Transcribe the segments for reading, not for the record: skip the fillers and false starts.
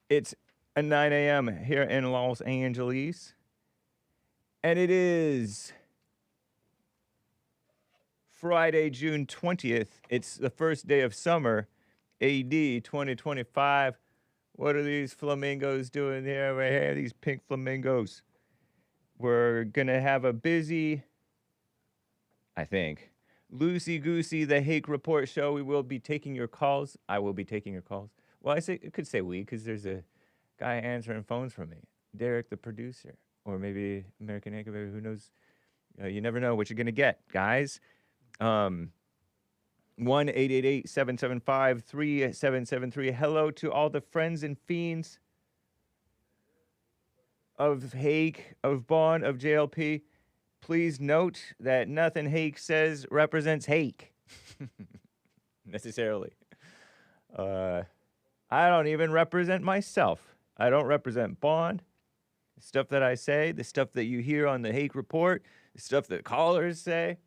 It's 9 a.m. here in Los Angeles. And it is Friday, June 20th. It's the first day of summer, AD 2025. What are these flamingos doing here? Right here, these pink flamingos. We're going to have a busy, I think, loosey-goosey, the Hake Report show. We will be taking your calls. I will be taking your calls. Well, I could say we, because there's a guy answering phones for me. Derek, the producer. Or maybe American Anchor, who knows? You never know what you're going to get, guys. 1-888-775-3773. Hello to all the friends and fiends of Hake, of Bond, of JLP. Please note that nothing Hake says represents Hake. Necessarily. I don't even represent myself. I don't represent Bond. The stuff that I say, the stuff that you hear on the Hake Report, the stuff that callers say.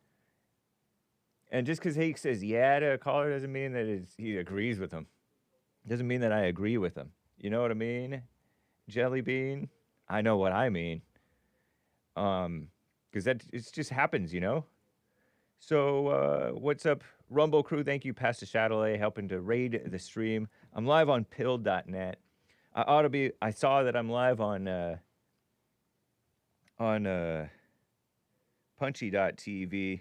And just because Hake says yeah to a caller doesn't mean that he agrees with him. Doesn't mean that I agree with him. You know what I mean? Jelly bean? I know what I mean. Because it just happens, you know? So, what's up, Rumble Crew? Thank you, Pastor Chatelet, helping to raid the stream. I'm live on pill.net. I saw that I'm live on punchy.tv.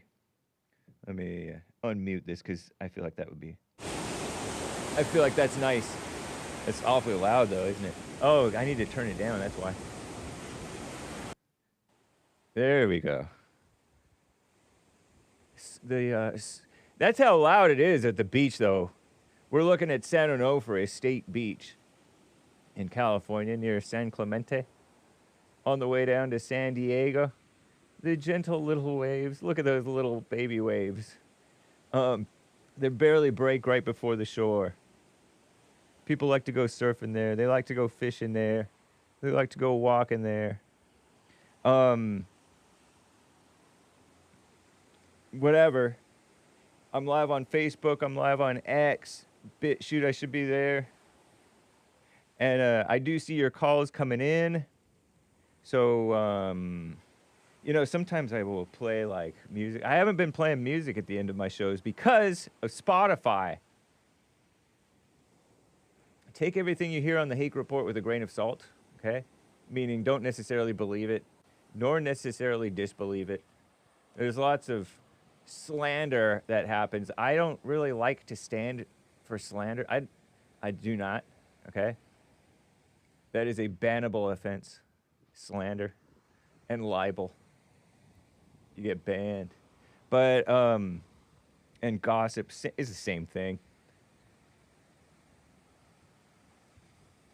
Let me unmute this because I feel like that would be... I feel like that's nice. It's awfully loud, though, isn't it? Oh, I need to turn it down, that's why. There we go. That's how loud it is at the beach, though. We're looking at San Onofre State Beach in California near San Clemente. On the way down to San Diego. The gentle little waves. Look at those little baby waves. They barely break right before the shore. People like to go surfing there. They like to go fishing there. They like to go walking there. Whatever. I'm live on Facebook. I'm live on X. BitChute, I should be there. And I do see your calls coming in. So, you know, sometimes I will play, like, music. I haven't been playing music at the end of my shows because of Spotify. Take everything you hear on the Hake Report with a grain of salt, okay? Meaning don't necessarily believe it, nor necessarily disbelieve it. There's lots of slander that happens. I don't really like to stand for slander. I do not, okay? That is a bannable offense. Slander and libel. You get banned. But, and gossip is the same thing.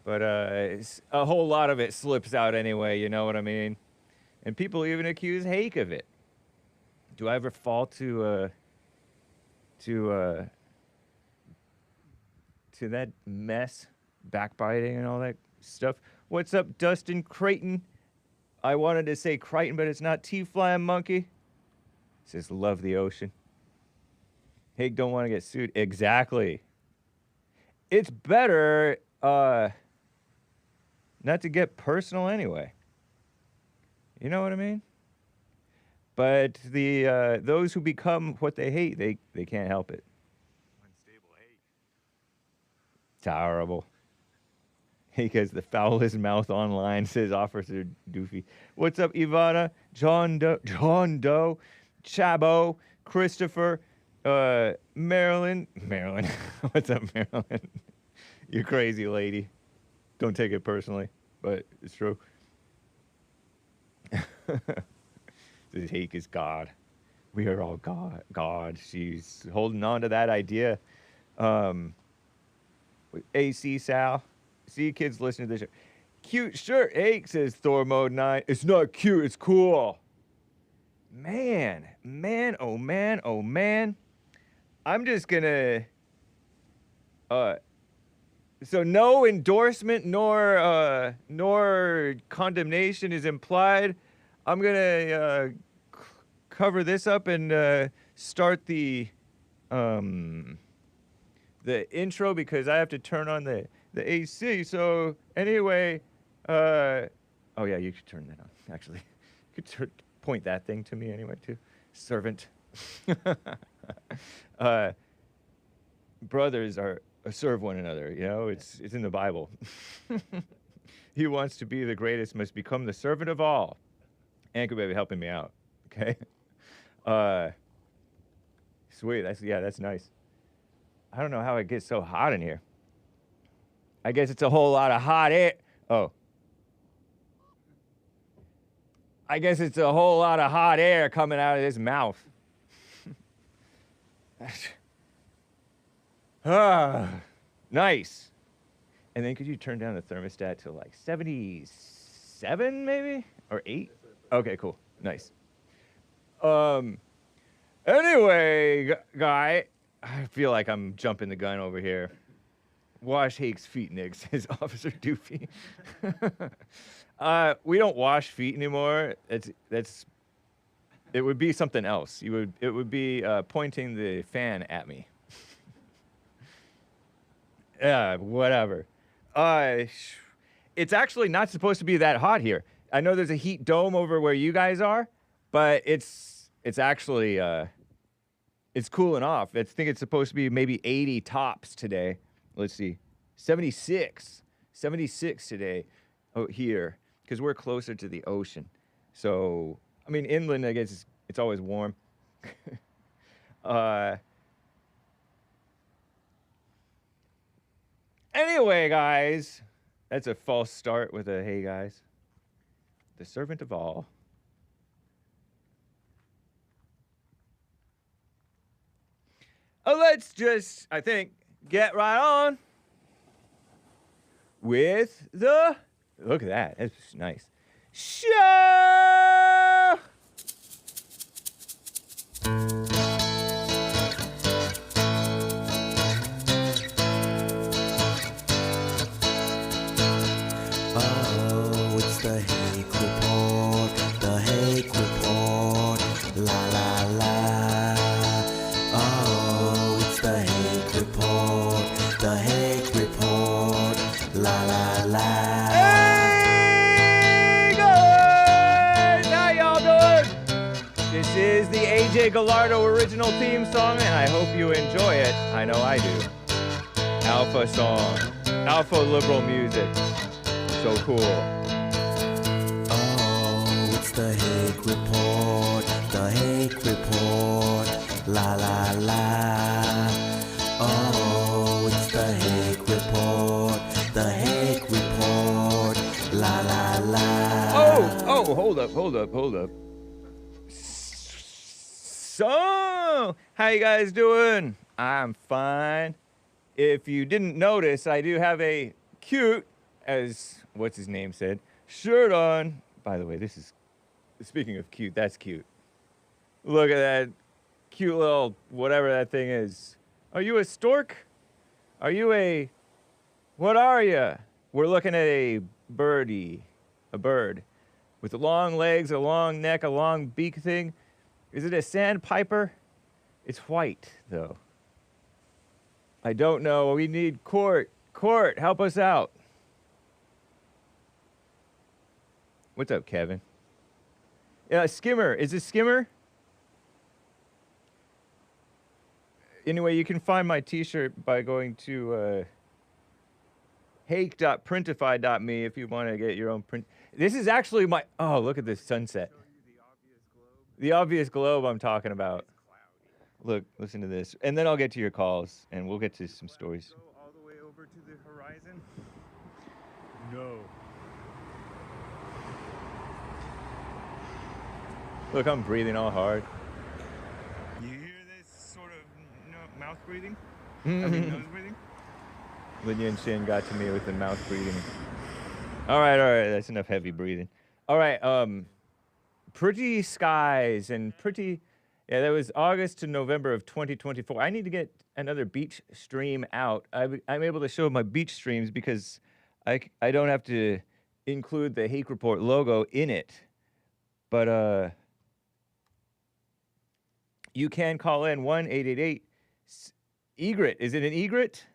But a whole lot of it slips out anyway, you know what I mean? And people even accuse Hake of it. Do I ever fall to that mess? Backbiting and all that stuff? What's up, Dustin Creighton? I wanted to say Crichton, but it's not T-Flying Monkey. It says, love the ocean. Hake don't want to get sued. Exactly. It's better not to get personal anyway. You know what I mean? But the those who become what they hate, they can't help it. Unstable hate. Terrible. Hake has the foulest mouth online, says Officer Doofy. What's up, Ivana? John Doe, Chabo, Christopher, Marilyn. What's up, Marilyn? You crazy lady. Don't take it personally, but it's true. This Hake is God. We are all God. She's holding on to that idea. AC Sal. See, kids listen to this show. Cute shirt, Hake, says Thor Mode 9. It's not cute, it's cool. Man. I'm just gonna... So no endorsement nor condemnation is implied. I'm gonna cover this up and start the intro because I have to turn on the AC. So anyway, oh yeah, you should turn that on. Actually, you could point that thing to me anyway too. Servant. Brothers serve one another. You know, it's in the Bible. He wants to be the greatest, must become the servant of all. Anchor baby helping me out. Okay. Sweet. That's nice. I don't know how it gets so hot in here. I guess it's a whole lot of hot air. Oh. I guess it's a whole lot of hot air coming out of this mouth. Nice. And then could you turn down the thermostat to like 77 maybe? Or 8? Okay, cool. Nice. Anyway, guy, I feel like I'm jumping the gun over here. Wash Hake's feet, Nick, says Officer Doofy. We don't wash feet anymore. It would be something else. It would be pointing the fan at me. Yeah, whatever. It's actually not supposed to be that hot here. I know there's a heat dome over where you guys are, but it's actually it's cooling off. I think it's supposed to be maybe 80 tops today. Let's see, 76 today here because we're closer to the ocean. So I mean, inland, I guess it's always warm. Anyway, guys, that's a false start with a hey guys. The servant of all. Let's just, I think, get right on with the, look at that, that's nice. Show! Oh, it's the Hake Report, la la la. Oh, it's the Hake Report, la la la. Hey guys, how y'all doing? This is the AJ Gallardo original theme song, and I hope you enjoy it. I know I do. Alpha song, alpha liberal music. So cool. Oh, it's the Hake Report, la la la. Oh, it's the Hake Report, la la la. Oh, hold up. So, how you guys doing? I'm fine. If you didn't notice, I do have a cute, as what's his name said, shirt on. By the way, this is, speaking of cute, that's cute. Look at that cute little whatever that thing is. Are you a stork? Are you a, what are you? We're looking at a birdie, a bird with long legs, a long neck, a long beak thing. Is it a sandpiper? It's white, though. I don't know. We need Court. Court, help us out. What's up, Kevin? Yeah, Skimmer. Is it Skimmer? Anyway, you can find my t-shirt by going to hake.printify.me if you want to get your own print. This is actually my, oh, look at this sunset. The obvious globe I'm talking about. Look, listen to this. And then I'll get to your calls, and we'll get to some stories. Go all the way over to the horizon? No. Look, I'm breathing all hard. You hear this sort of mouth breathing? I mean, nose breathing? Lydia and Shin got to me with the mouth breathing. All right, that's enough heavy breathing. All right, pretty skies and pretty, yeah, that was August to November of 2024. I need to get another beach stream out. I'm able to show my beach streams because I don't have to include the Hake Report logo in it. But You can call in 1-888 Egret. Is it an Egret?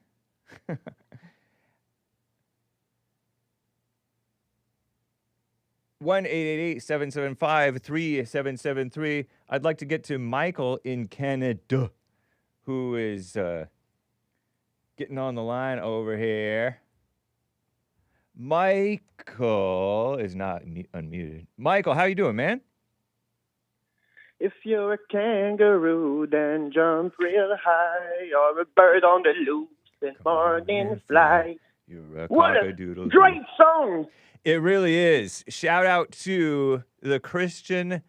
1-888-775-3773. I'd like to get to Michael in Canada, who is getting on the line over here. Michael is not unmuted. Michael, how you doing, man? If you're a kangaroo, then jump real high, or a bird on the loose and morning fly. You're a What a cock-a-doodle-doo. great song! It really is. Shout out to the Christian.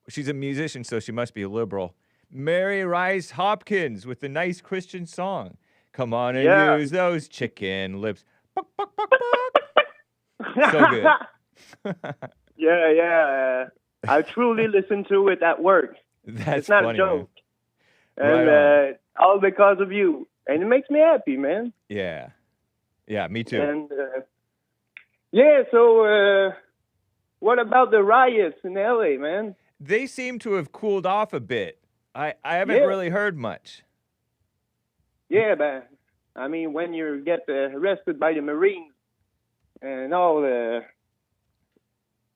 She's a musician, so she must be a liberal. Mary Rice Hopkins with the nice Christian song. Come on and use those chicken lips. Buck, buck, buck, buck. So good. Yeah. I truly listen to it at work. That's it's not funny, a joke. Man. And all because of you. And it makes me happy, man. Yeah. Yeah, me too. And so what about the riots in LA, man? They seem to have cooled off a bit. I haven't really heard much. Yeah, man. I mean, when you get arrested by the Marines and all,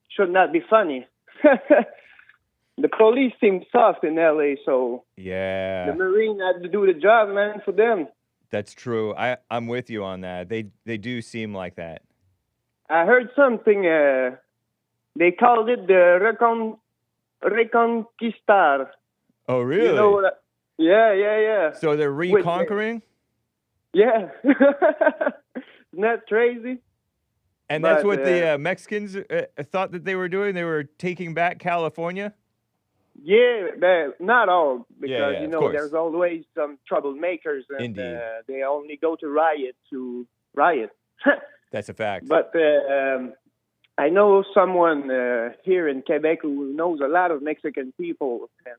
should not be funny. The police seem soft in LA, so Yeah. the Marine had to do the job, man, for them. That's true. I'm with you on that. They do seem like that. I heard something, they called it the reconquista. Oh, really? You know what yeah. So they're reconquering? Yeah. Isn't that crazy? And that's But, what the Mexicans thought that they were doing? They were taking back California? Yeah, but not all, because, Yeah, you of know, course. there's always some troublemakers, and Indeed. they only go to riot. That's a fact. But I know someone here in Quebec who knows a lot of Mexican people, and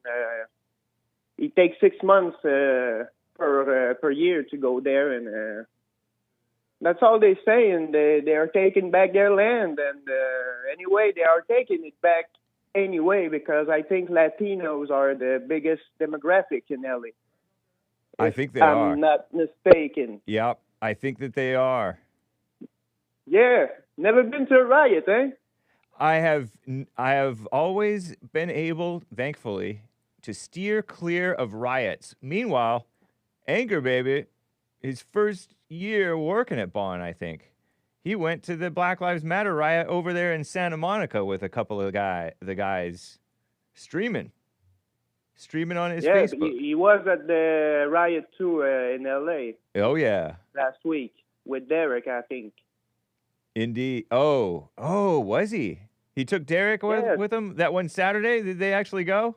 he takes 6 months per year to go there, and that's all they say, and they are taking back their land, and anyway, they are taking it back anyway, because I think Latinos are the biggest demographic in LA. I think they are. I'm not mistaken. Yep, I think that they are. Yeah, never been to a riot, eh? I have always been able, thankfully, to steer clear of riots. Meanwhile, Anger Baby, his first year working at Bond, I think, he went to the Black Lives Matter riot over there in Santa Monica with a couple of the guys streaming on his Yeah, Facebook. he was at the riot too in LA Oh yeah, last week with Derek, I think. indeed. Oh, was he? He took Derek with him that one Saturday. Did they actually go?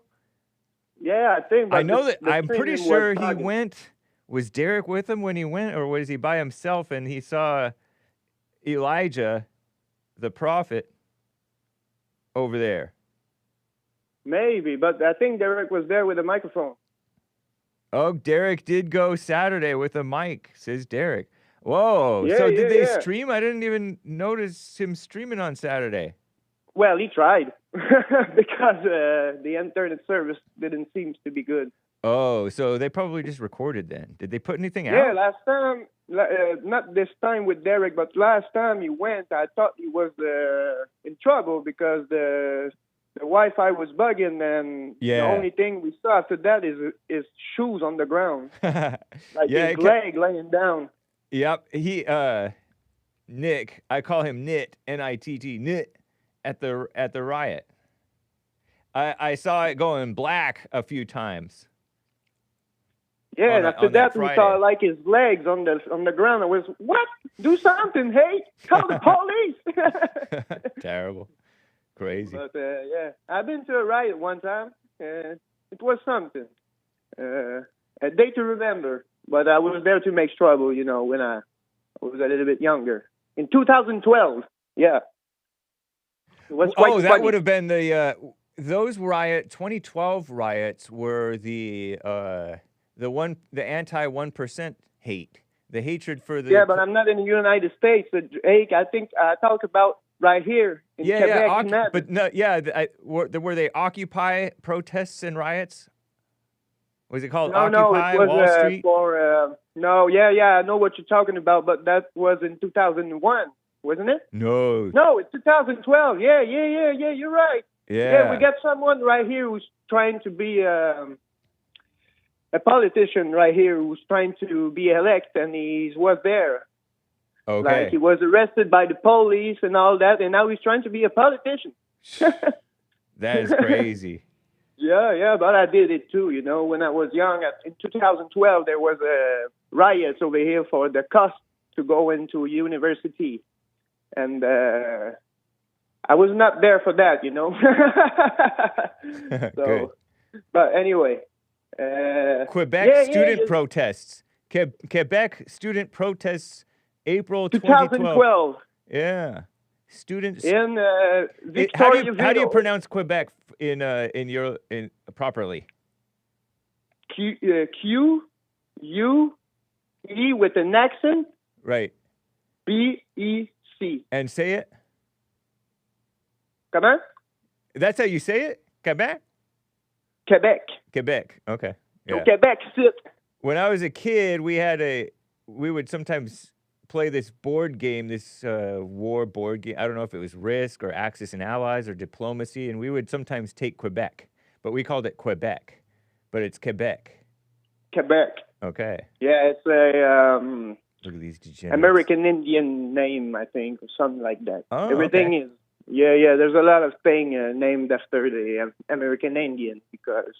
Yeah, I think. But I know that. I'm pretty streaming sure was he bugging. went. Was Derek with him when he went, or was he by himself and he saw Elijah, the prophet, over there? Maybe, but I think Derek was there with a microphone. Oh, Derek did go Saturday with a mic, says Derek. Whoa. Yeah, So did they yeah. stream? I didn't even notice him streaming on Saturday. Well, he tried because the internet service didn't seem to be good. Oh, so they probably just recorded then. Did they put anything out? Yeah, last time, not this time with Derek, but last time he went, I thought he was in trouble because the Wi-Fi was bugging, and the only thing we saw after that is shoes on the ground, like his leg laying down. Yep, he Nick, I call him Nit, N-I-T-T, Nit, at the riot. I saw it going black a few times. Yeah, and after that we Friday. saw like his legs on the ground. I was, what? Do something, hey! Call the police! Terrible, crazy. But yeah, I've been to a riot one time. It was something. A day to remember. But I was there to make trouble, you know, when I was a little bit younger. In 2012, yeah. It was quite that funny. would have been those 2012 riots were the anti 1% hate, the hatred for the. Yeah, but I'm not in the United States. I think I talk about right here in Quebec. But no, were they Occupy protests and riots? Was it called No, Occupy it was Wall Street? I know what you're talking about, but that was in 2001, wasn't it? No. No, it's 2012. Yeah, you're right. Yeah. We got someone right here who's trying to be a politician right here who's trying to be elected, and he was there. Okay. Like, he was arrested by the police and all that, and now he's trying to be a politician. That is crazy. Yeah, but I did it too, you know. When I was young, in 2012, there was a riots over here for the cost to go into university. And I was not there for that, you know. Good. But anyway. Quebec student protests. Quebec student protests, April 2012. Yeah. Students in Victoriaville. How do you pronounce Quebec properly? Q U E with an accent. Right. B-E-C. And say it. Come on. That's how you say it? Quebec? Quebec. Okay. Yeah. Quebec sit. When I was a kid, we would sometimes play this board game, this war board game. I don't know if it was Risk or Axis and Allies or Diplomacy, and we would sometimes take Quebec, but we called it Quebec, but it's Quebec. Okay. Yeah, it's Look at these degenerates. American Indian name, I think, or something like that. Oh, Everything okay. is. Yeah. There's a lot of things named after the American Indian because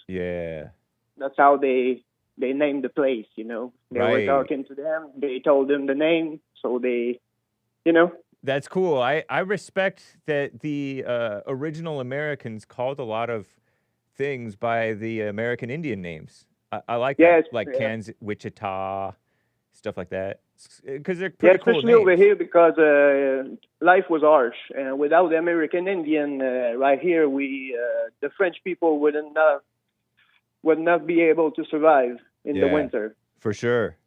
that's how they named the place. You know, they were talking to them. They told them the name, so they, you know. That's cool. I respect that the original Americans called a lot of things by the American Indian names. I like that, like Kansas, Wichita, stuff like that, because they're pretty cool especially names. over here because life was harsh, and without the American Indian right here, the French people would not be able to survive in the winter. For sure.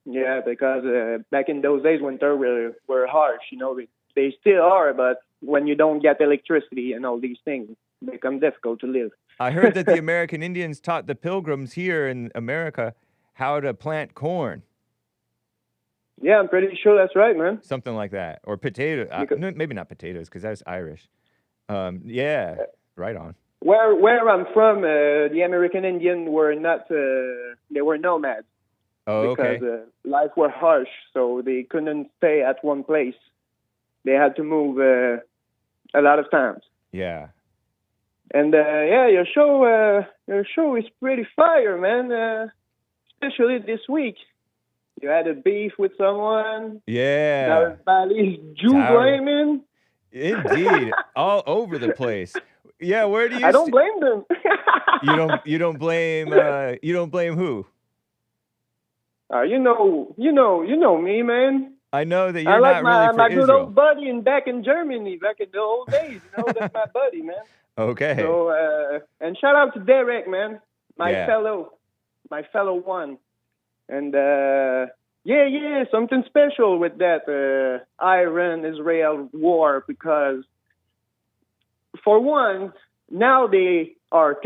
Yeah, because back in those days, winter were harsh. You know, they still are, but when you don't get electricity and all these things, it becomes difficult to live. I heard that the American Indians taught the Pilgrims here in America how to plant corn. Yeah, I'm pretty sure that's right, man. Something like that. Or potato. No, maybe not potatoes, because that's Irish. Yeah, right on. Where I'm from, the American Indians were not, they were nomads. Oh, okay. Because life was harsh, so they couldn't stay at one place. They had to move a lot of times. Yeah. And your show is pretty fire, man. Especially this week. You had a beef with someone. Yeah. Now everybody's Jew-blaming. Indeed. All over the place. Yeah, where do you... I don't blame them. You don't blame who? You know me, man. I know that you're I like not really for my Israel. good old buddy back in Germany, back in the old days. You know, that's my buddy, man. Okay. So, and shout out to Derek, man, my fellow one. And something special with that Iran-Israel war, because for one, now they are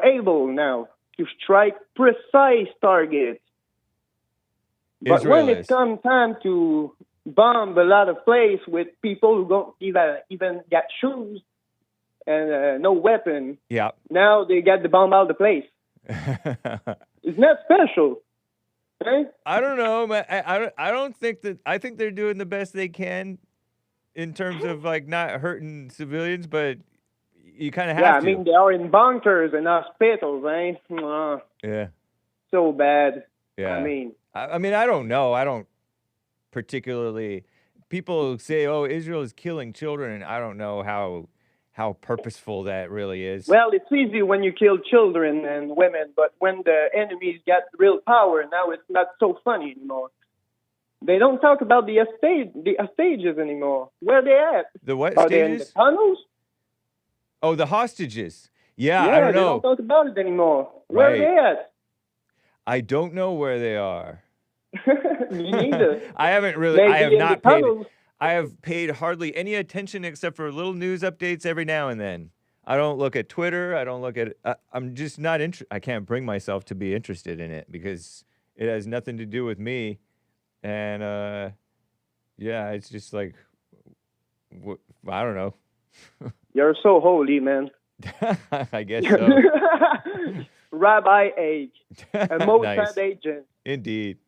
able now to strike precise targets. But when it comes time to bomb a lot of places with people who don't even get shoes and no weapon, now they get the bomb out of the place. Isn't that special? Eh? I don't know, man. I don't think that. I think they're doing the best they can in terms of like not hurting civilians, but you kind of have to. Yeah, I mean, they are in bunkers and hospitals, eh? Yeah. So bad. Yeah. I mean, I don't know. I don't particularly. People say, "Oh, Israel is killing children," and I don't know how purposeful that really is. Well, it's easy when you kill children and women, but when the enemies get real power, now it's not so funny anymore. They don't talk about the hostages anymore. Where are they at? The what Are stages? they in the tunnels? Oh, the hostages. Yeah, I don't know. They don't talk about it anymore. Where are they at? I don't know where they are. Me neither. I haven't really. Maybe I have in not the paid. tunnels. I have paid hardly any attention except for little news updates every now and then. I don't look at Twitter. I don't look at. I'm just not I can't bring myself to be interested in it because it has nothing to do with me, and yeah, it's just like I don't know. You're so holy, man. I guess so. Rabbi age, a Mossad Nice. agent. Indeed.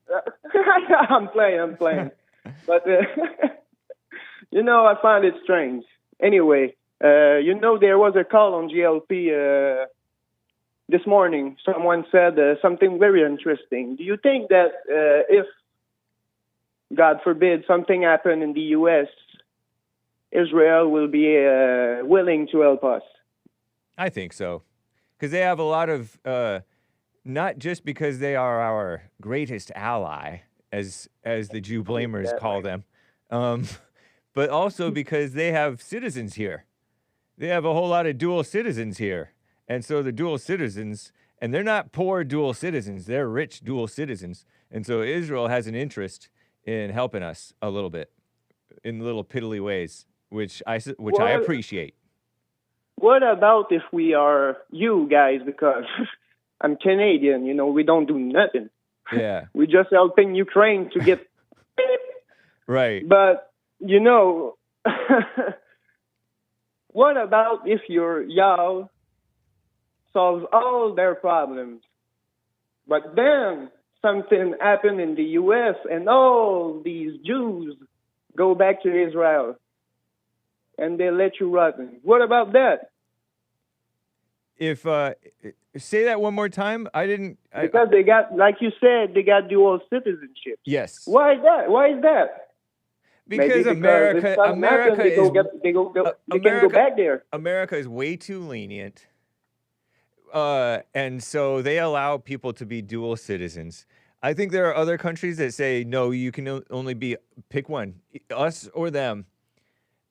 I'm playing. But, you know, I find it strange. Anyway, you know, there was a call on GLP this morning. Someone said something very interesting. Do you think that if, God forbid, something happened in the U.S., Israel will be willing to help us? I think so. Because they have a lot of, not just because they are our greatest ally, as the Jew blamers call them, but also because they have citizens here. They have a whole lot of dual citizens here. And so the dual citizens, and they're not poor dual citizens, they're rich dual citizens. And so Israel has an interest in helping us a little bit, in little piddly ways, which I appreciate. What about if we are you guys, because I'm Canadian, you know, we don't do nothing. Yeah. We're just helping Ukraine to get Right. But, you know, what about if y'all solves all their problems, but then something happened in the U.S. and all these Jews go back to Israel and they let you rotten? What about that? If say that one more time, Because they got, like you said, they got dual citizenship. Yes. Why is that? Why is that? Because Maybe America if something happens, they can go back there. America is way too lenient. And so they allow people to be dual citizens. I think there are other countries that say, no, you can only pick one, us or them.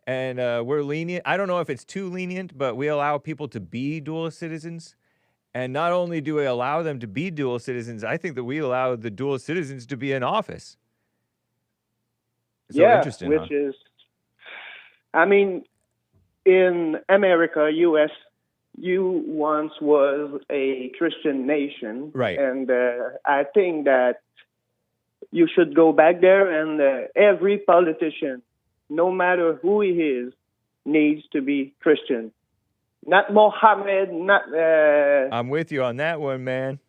And we're lenient. I don't know if it's too lenient, but we allow people to be dual citizens. And not only do we allow them to be dual citizens, I think that we allow the dual citizens to be in office. So Yeah, interesting, which is, I mean, in America, U.S., you once was a Christian nation. Right. And I think that you should go back there, and every politician, no matter who he is, needs to be Christian. Not Mohammed, not... I'm with you on that one, man.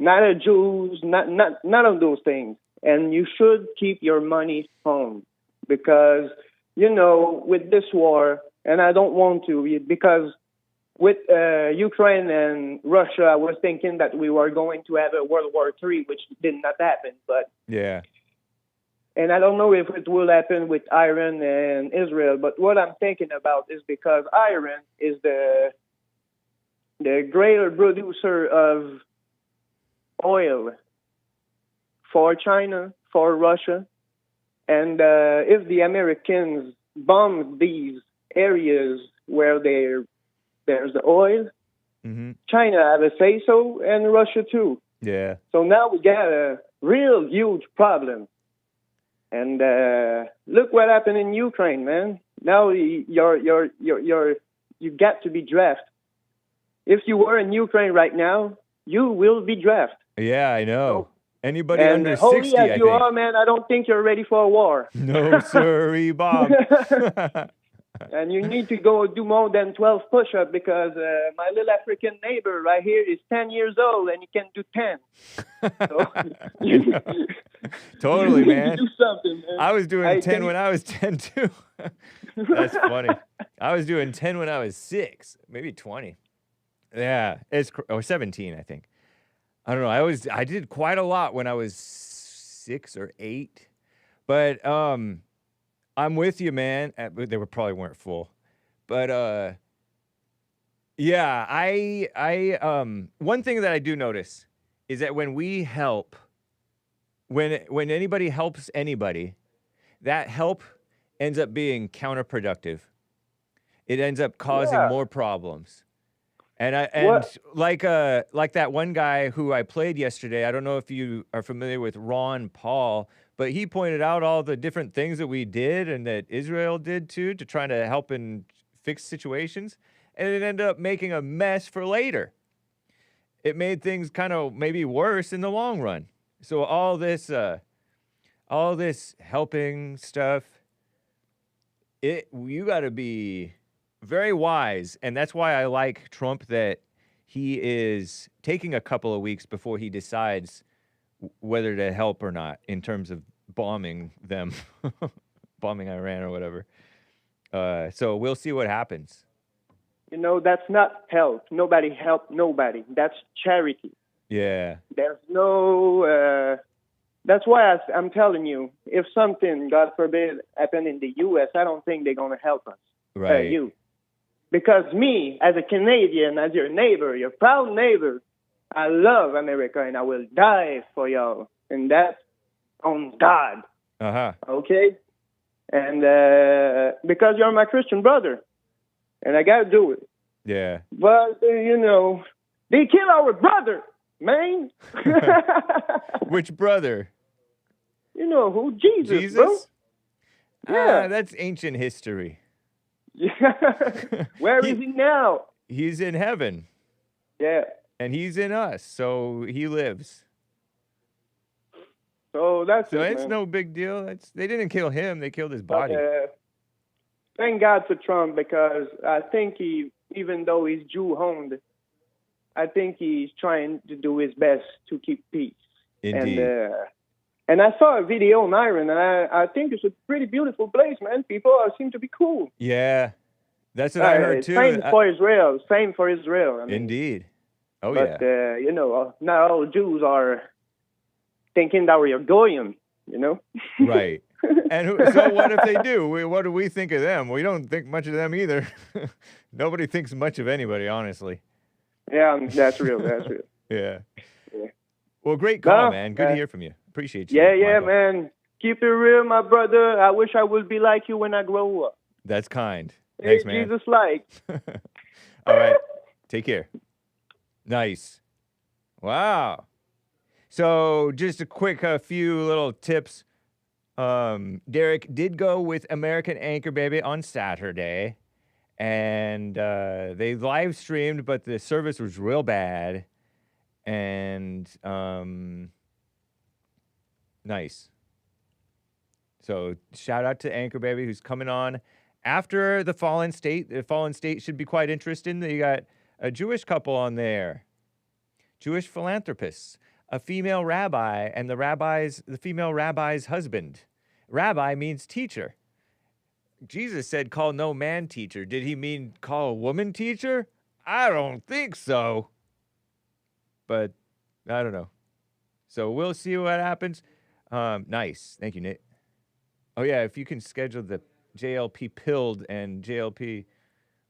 Not a Jews, none of those things. And you should keep your money home because, you know, with this war, and I don't want to, because with Ukraine and Russia, I was thinking that we were going to have a World War III, which did not happen. But yeah. And I don't know if it will happen with Iran and Israel, but what I'm thinking about is because Iran is the greater producer of oil for China, for Russia. And if the Americans bomb these areas where there's the oil, China have a say-so, and Russia too. Yeah. So now we got a real huge problem. And look what happened in Ukraine, man. Now you got to be drafted. If you were in Ukraine right now, you will be drafted. Yeah, I know. So, anybody and under holy 60, as I you think. are, man, I don't think you're ready for a war. No, sirree, Bob. And you need to go do more than 12 push-ups because my little African neighbor right here is 10 years old and he can do 10. So, totally, you need man. to do something, man. I was doing 10 when I was 10 too. That's funny. I was doing 10 when I was 6, maybe 20. Yeah, or 17, I think. I don't know. I did quite a lot when I was 6 or 8, but I'm with you, man. They probably weren't full, but yeah. I one thing that I do notice is that when we help, when anybody helps anybody, that help ends up being counterproductive. It ends up causing more problems. And like that one guy who I played yesterday, I don't know if you are familiar with Ron Paul, but he pointed out all the different things that we did and that Israel did too to try to help and fix situations. and it ended up making a mess for later. It made things kind of maybe worse in the long run. So all this helping stuff, you got to be very wise, and that's why I like Trump, that he is taking a couple of weeks before he decides whether to help or not in terms of bombing them, bombing Iran or whatever. So we'll see what happens. You know, that's not help. Nobody helped nobody. That's charity. Yeah. There's no... that's why I'm telling you, if something, God forbid, happened in the U.S., I don't think they're going to help us. Right. You. Because me, as a Canadian, as your neighbor, your proud neighbor, I love America and I will die for y'all. And that's on God. Uh-huh. Okay? And because you're my Christian brother. And I got to do it. Yeah. But, you know, they kill our brother, man. Which brother? You know who? Jesus, Jesus? bro. Yeah. That's ancient history. Where is he now? He's in heaven. Yeah. And he's in us, so he lives. So that's it, it's man. no big deal. They didn't kill him, they killed his body. Thank God for Trump, because I think even though he's Jew-owned, I think he's trying to do his best to keep peace. Indeed. And I saw a video on Iran, and I think it's a pretty beautiful place, man. People seem to be cool. Yeah, that's what I heard too. Same for Israel. Same for Israel. I mean, Indeed. Oh, but, yeah. you know, not all Jews are thinking that we're goyim, you know? Right. And so what if they do? What do we think of them? We don't think much of them either. Nobody thinks much of anybody, honestly. Yeah, that's real. That's real. Yeah. Yeah. Well, great call, man. Good to hear from you. Appreciate you. Yeah, Michael. man. Keep it real, my brother. I wish I would be like you when I grow up. That's kind. Hey, Thanks, man. Jesus like. All right. Take care. Nice. Wow. So just a quick few little tips. Derek did go with American Anchor Baby on Saturday, and they live streamed, but the service was real bad. And nice. So shout out to Anchor Baby, who's coming on after the Fallen State. The Fallen State should be quite interesting. You got a Jewish couple on there, Jewish philanthropists, a female rabbi, and the female rabbi's husband. Rabbi means teacher. Jesus said, call no man teacher. Did he mean call a woman teacher? I don't think so. But I don't know. So we'll see what happens. Nice. Thank you, Nate. Oh, yeah, if you can schedule the JLP pilled and JLP,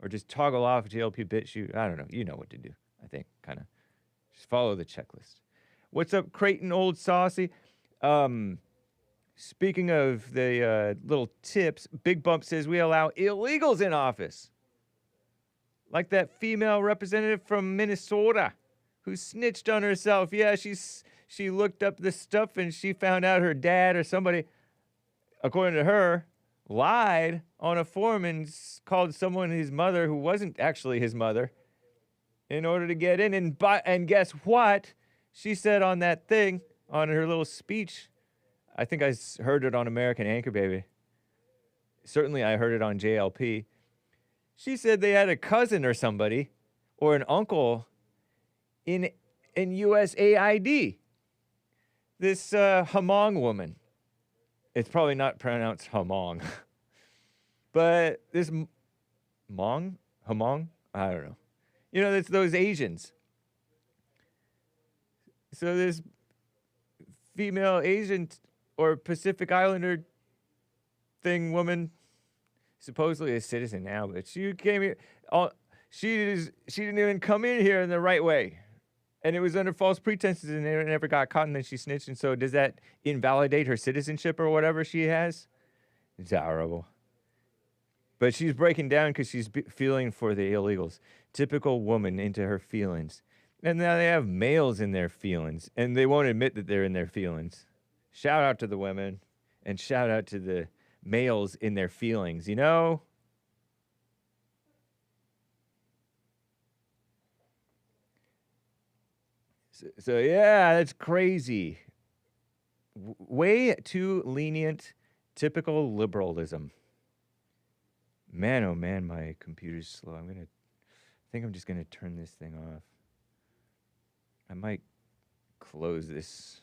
or just toggle off JLP bit shoot. I don't know. You know what to do, I think, kind of. Just follow the checklist. What's up, Creighton Old Saucy? Speaking of the little tips, Big Bump says we allow illegals in office. Like that female representative from Minnesota who snitched on herself. Yeah, she looked up this stuff and she found out her dad or somebody, according to her, lied on a form and called someone his mother who wasn't actually his mother in order to get in. And guess what? She said on that thing, on her little speech, I think I heard it on American Anchor Baby. Certainly I heard it on JLP. She said they had a cousin or somebody, or an uncle in USAID. This Hamong woman. It's probably not pronounced Hamong. But this Hamong? I don't know. You know, it's those Asians. So this female Asian or Pacific Islander woman, supposedly a citizen now, but she came here. She didn't even come in here in the right way. And it was under false pretenses, and they never got caught, and then she snitched. And so does that invalidate her citizenship or whatever she has? It's horrible. But she's breaking down because she's feeling for the illegals. Typical woman into her feelings. And now they have males in their feelings, and they won't admit that they're in their feelings. Shout out to the women, and shout out to the males in their feelings, you know? So yeah, that's crazy. Way too lenient, typical liberalism. Man, oh man, my computer's slow. I think I'm just gonna turn this thing off. I might close this.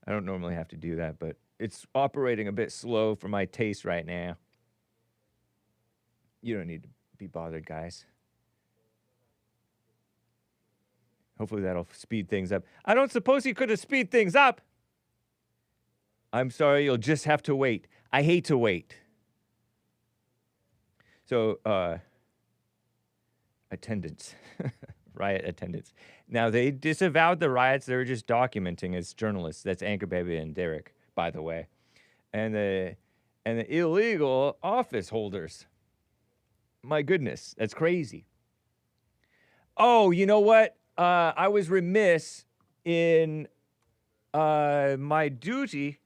I don't normally have to do that, but it's operating a bit slow for my taste right now. You don't need to be bothered, guys. Hopefully that'll speed things up. I don't suppose you could have speed things up. I'm sorry, you'll just have to wait. I hate to wait. So, attendance. Riot attendance. Now, they disavowed the riots. They were just documenting as journalists. That's Anchor Baby and Derek, by the way. And the illegal office holders. My goodness, that's crazy. Oh, you know what? I was remiss in my duty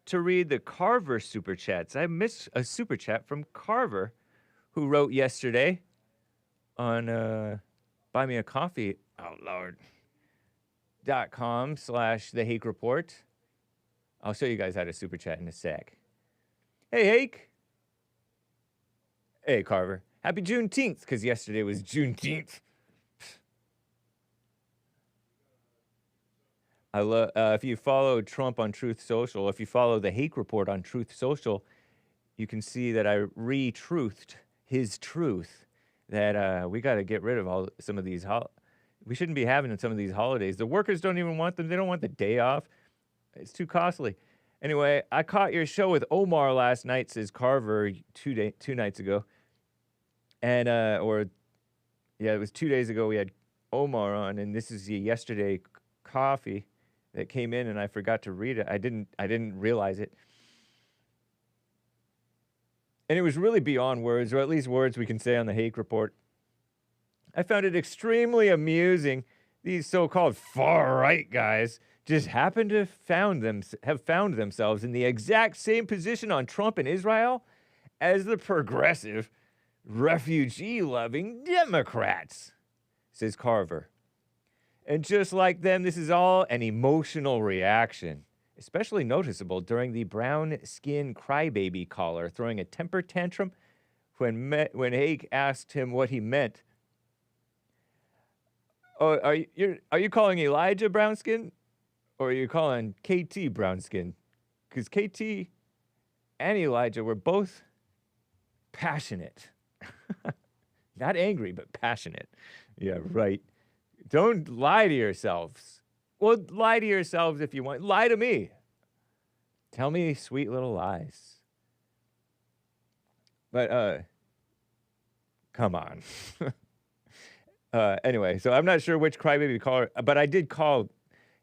to read the Carver super chats. I missed a super chat from Carver, who wrote yesterday on Buy Me a Coffee, oh Lord, .com/The Hake Report. I'll show you guys how to super chat in a sec. Hey, Hake. Hey, Carver. Happy Juneteenth, because yesterday was Juneteenth. I love if you follow Trump on Truth Social, if you follow the Hake Report on Truth Social, you can see that I re-truthed his truth that we got to get rid of some of these. We shouldn't be having some of these holidays. The workers don't even want them. They don't want the day off. It's too costly. Anyway, I caught your show with Omar last night, says Carver, 2 nights ago, and it was 2 days ago. We had Omar on, and this is the yesterday coffee that came in, and I forgot to read it. I didn't realize it. And it was really beyond words, or at least words we can say on the Hake Report. I found it extremely amusing. These so-called far-right guys just happen to have found themselves in the exact same position on Trump and Israel as the progressive, refugee-loving Democrats, says Carver. And just like them, this is all an emotional reaction, especially noticeable during the brown-skinned crybaby caller throwing a temper tantrum when Hake asked him what he meant. Oh, are you calling Elijah brown-skinned, or are you calling KT brown-skinned? Because KT and Elijah were both passionate. Not angry, but passionate. Yeah, right. Don't lie to yourselves. Well, lie to yourselves if you want. Lie to me. Tell me sweet little lies. But, come on. Anyway, so I'm not sure which crybaby caller, but I did call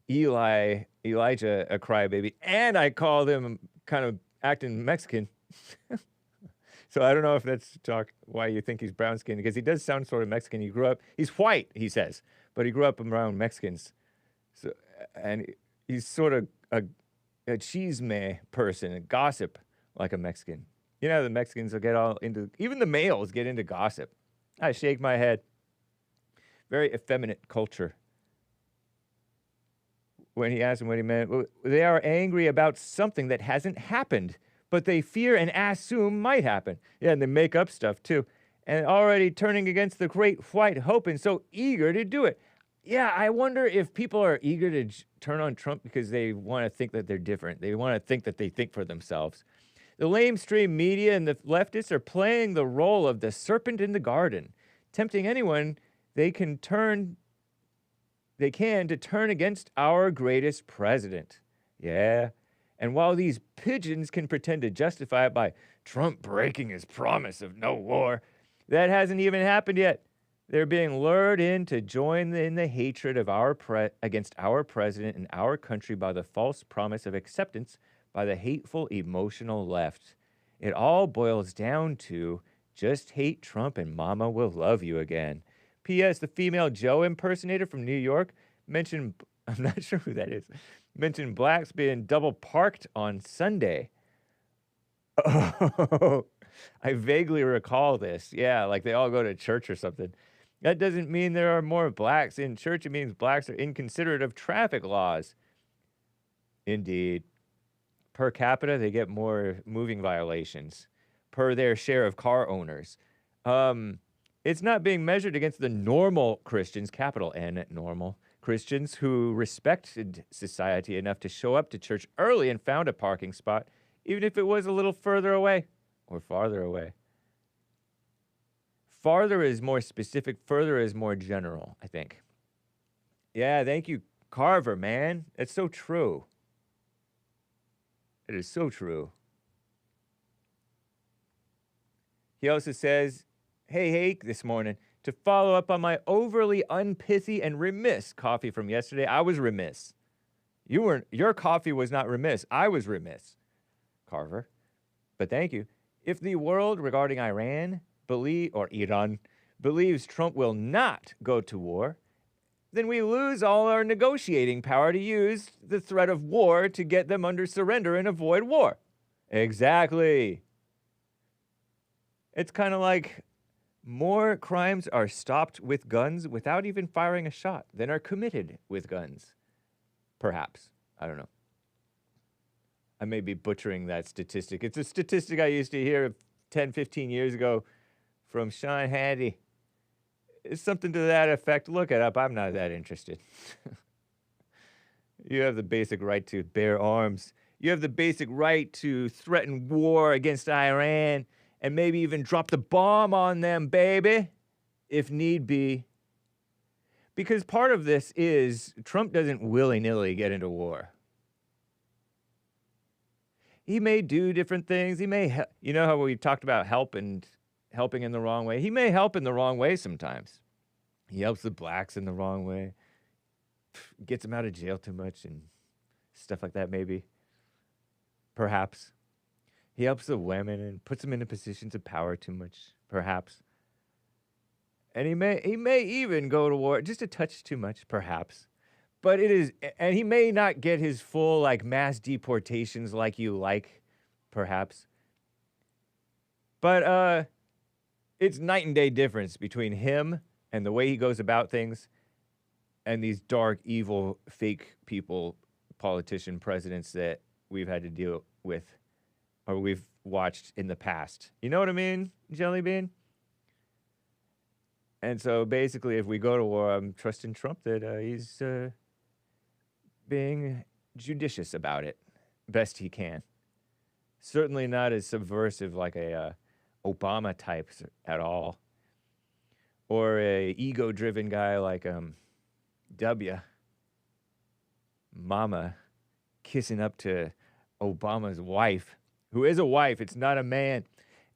Elijah a crybaby, and I called him kind of acting Mexican. So I don't know if that's why you think he's brown-skinned, because he does sound sort of Mexican. He's white, he says, but he grew up around Mexicans. So, and he's sort of a chisme person, a gossip like a Mexican. You know, the Mexicans will get all into, even the males get into gossip. I shake my head. Very effeminate culture. When he asked him what he meant, they are angry about something that hasn't happened, but they fear and assume might happen. Yeah, and they make up stuff too. And already turning against the great white hope and so eager to do it. Yeah, I wonder if people are eager to turn on Trump because they want to think that they're different. They want to think that they think for themselves. The lamestream media and the leftists are playing the role of the serpent in the garden, tempting anyone they can to turn against our greatest president. Yeah. And while these pigeons can pretend to justify it by Trump breaking his promise of no war, that hasn't even happened yet. They're being lured in to join in the hatred of against our president and our country by the false promise of acceptance by the hateful, emotional left. It all boils down to just hate Trump and Mama will love you again. P.S. The female Joe impersonator from New York mentioned, I'm not sure who that is, mentioned blacks being double parked on Sunday. Oh, I vaguely recall this. Yeah, like they all go to church or something. That doesn't mean there are more blacks in church. It means blacks are inconsiderate of traffic laws. Indeed. Per capita, they get more moving violations per their share of car owners. It's not being measured against the normal Christians, capital N, normal Christians, who respected society enough to show up to church early and found a parking spot, even if it was a little further away or farther away. Farther is more specific, further is more general, I think. Yeah, thank you, Carver, man. It's so true. It is so true. He also says, hey, this morning, to follow up on my overly unpithy and remiss coffee from yesterday. I was remiss. Your coffee was not remiss. I was remiss, Carver. But thank you. If the world regarding Iran believes Trump will not go to war, then we lose all our negotiating power to use the threat of war to get them under surrender and avoid war. Exactly. It's kind of like more crimes are stopped with guns without even firing a shot than are committed with guns. Perhaps. I don't know. I may be butchering that statistic. It's a statistic I used to hear 10, 15 years ago from Sean Hannity. It's something to that effect. Look it up. I'm not that interested. You have the basic right to bear arms. You have the basic right to threaten war against Iran and maybe even drop the bomb on them, baby, if need be. Because part of this is Trump doesn't willy-nilly get into war. He may do different things. He may, you know how we talked about helping in the wrong way? He may help in the wrong way sometimes. He helps the blacks in the wrong way. Gets them out of jail too much and stuff like that, maybe. Perhaps. He helps the women and puts them into positions of power too much, perhaps. And he may even go to war just a touch too much, perhaps. But it is, and he may not get his full, like, mass deportations like you like, perhaps. But it's night and day difference between him and the way he goes about things and these dark, evil, fake people, politician presidents that we've had to deal with or we've watched in the past. You know what I mean, Jelly Bean? And so basically, if we go to war, I'm trusting Trump that he's being judicious about it, best he can. Certainly not as subversive like a Obama type at all, or a ego-driven guy like Mama kissing up to Obama's wife, who is a wife. It's not a man.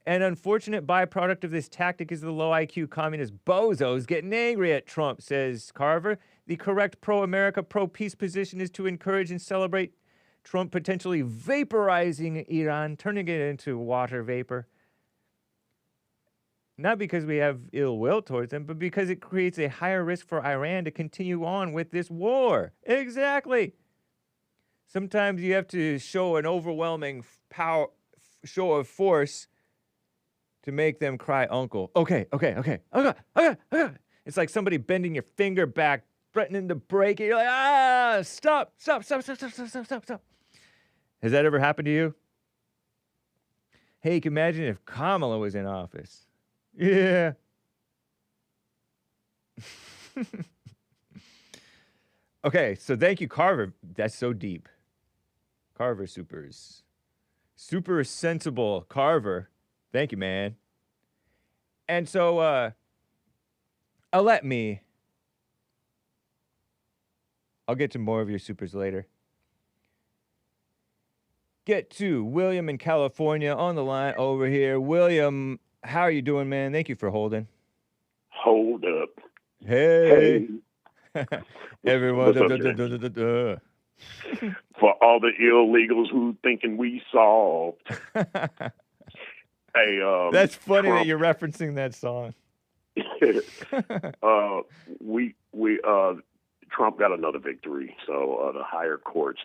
An unfortunate byproduct of this tactic is the low IQ communist bozos getting angry at Trump, says Carver. The correct pro-America, pro-peace position is to encourage and celebrate Trump potentially vaporizing Iran, turning it into water vapor. Not because we have ill will towards them, but because it creates a higher risk for Iran to continue on with this war. Exactly. Sometimes you have to show an overwhelming power, show of force to make them cry uncle. Okay. It's like somebody bending your finger back, threatening to break it. You're like, stop. Has that ever happened to you? Hey, you can imagine if Kamala was in office. Yeah. Okay, so thank you, Carver. That's so deep. Carver super sensible Carver. Thank you, man. And so, I'll get to more of your supers later. Get to William in California on the line over here. William, how are you doing, man? Thank you for holding. Hold up. Hey. Everyone. For all the illegals who thinking we solved. Hey, that's funny that you're referencing that song. Trump got another victory. So the higher courts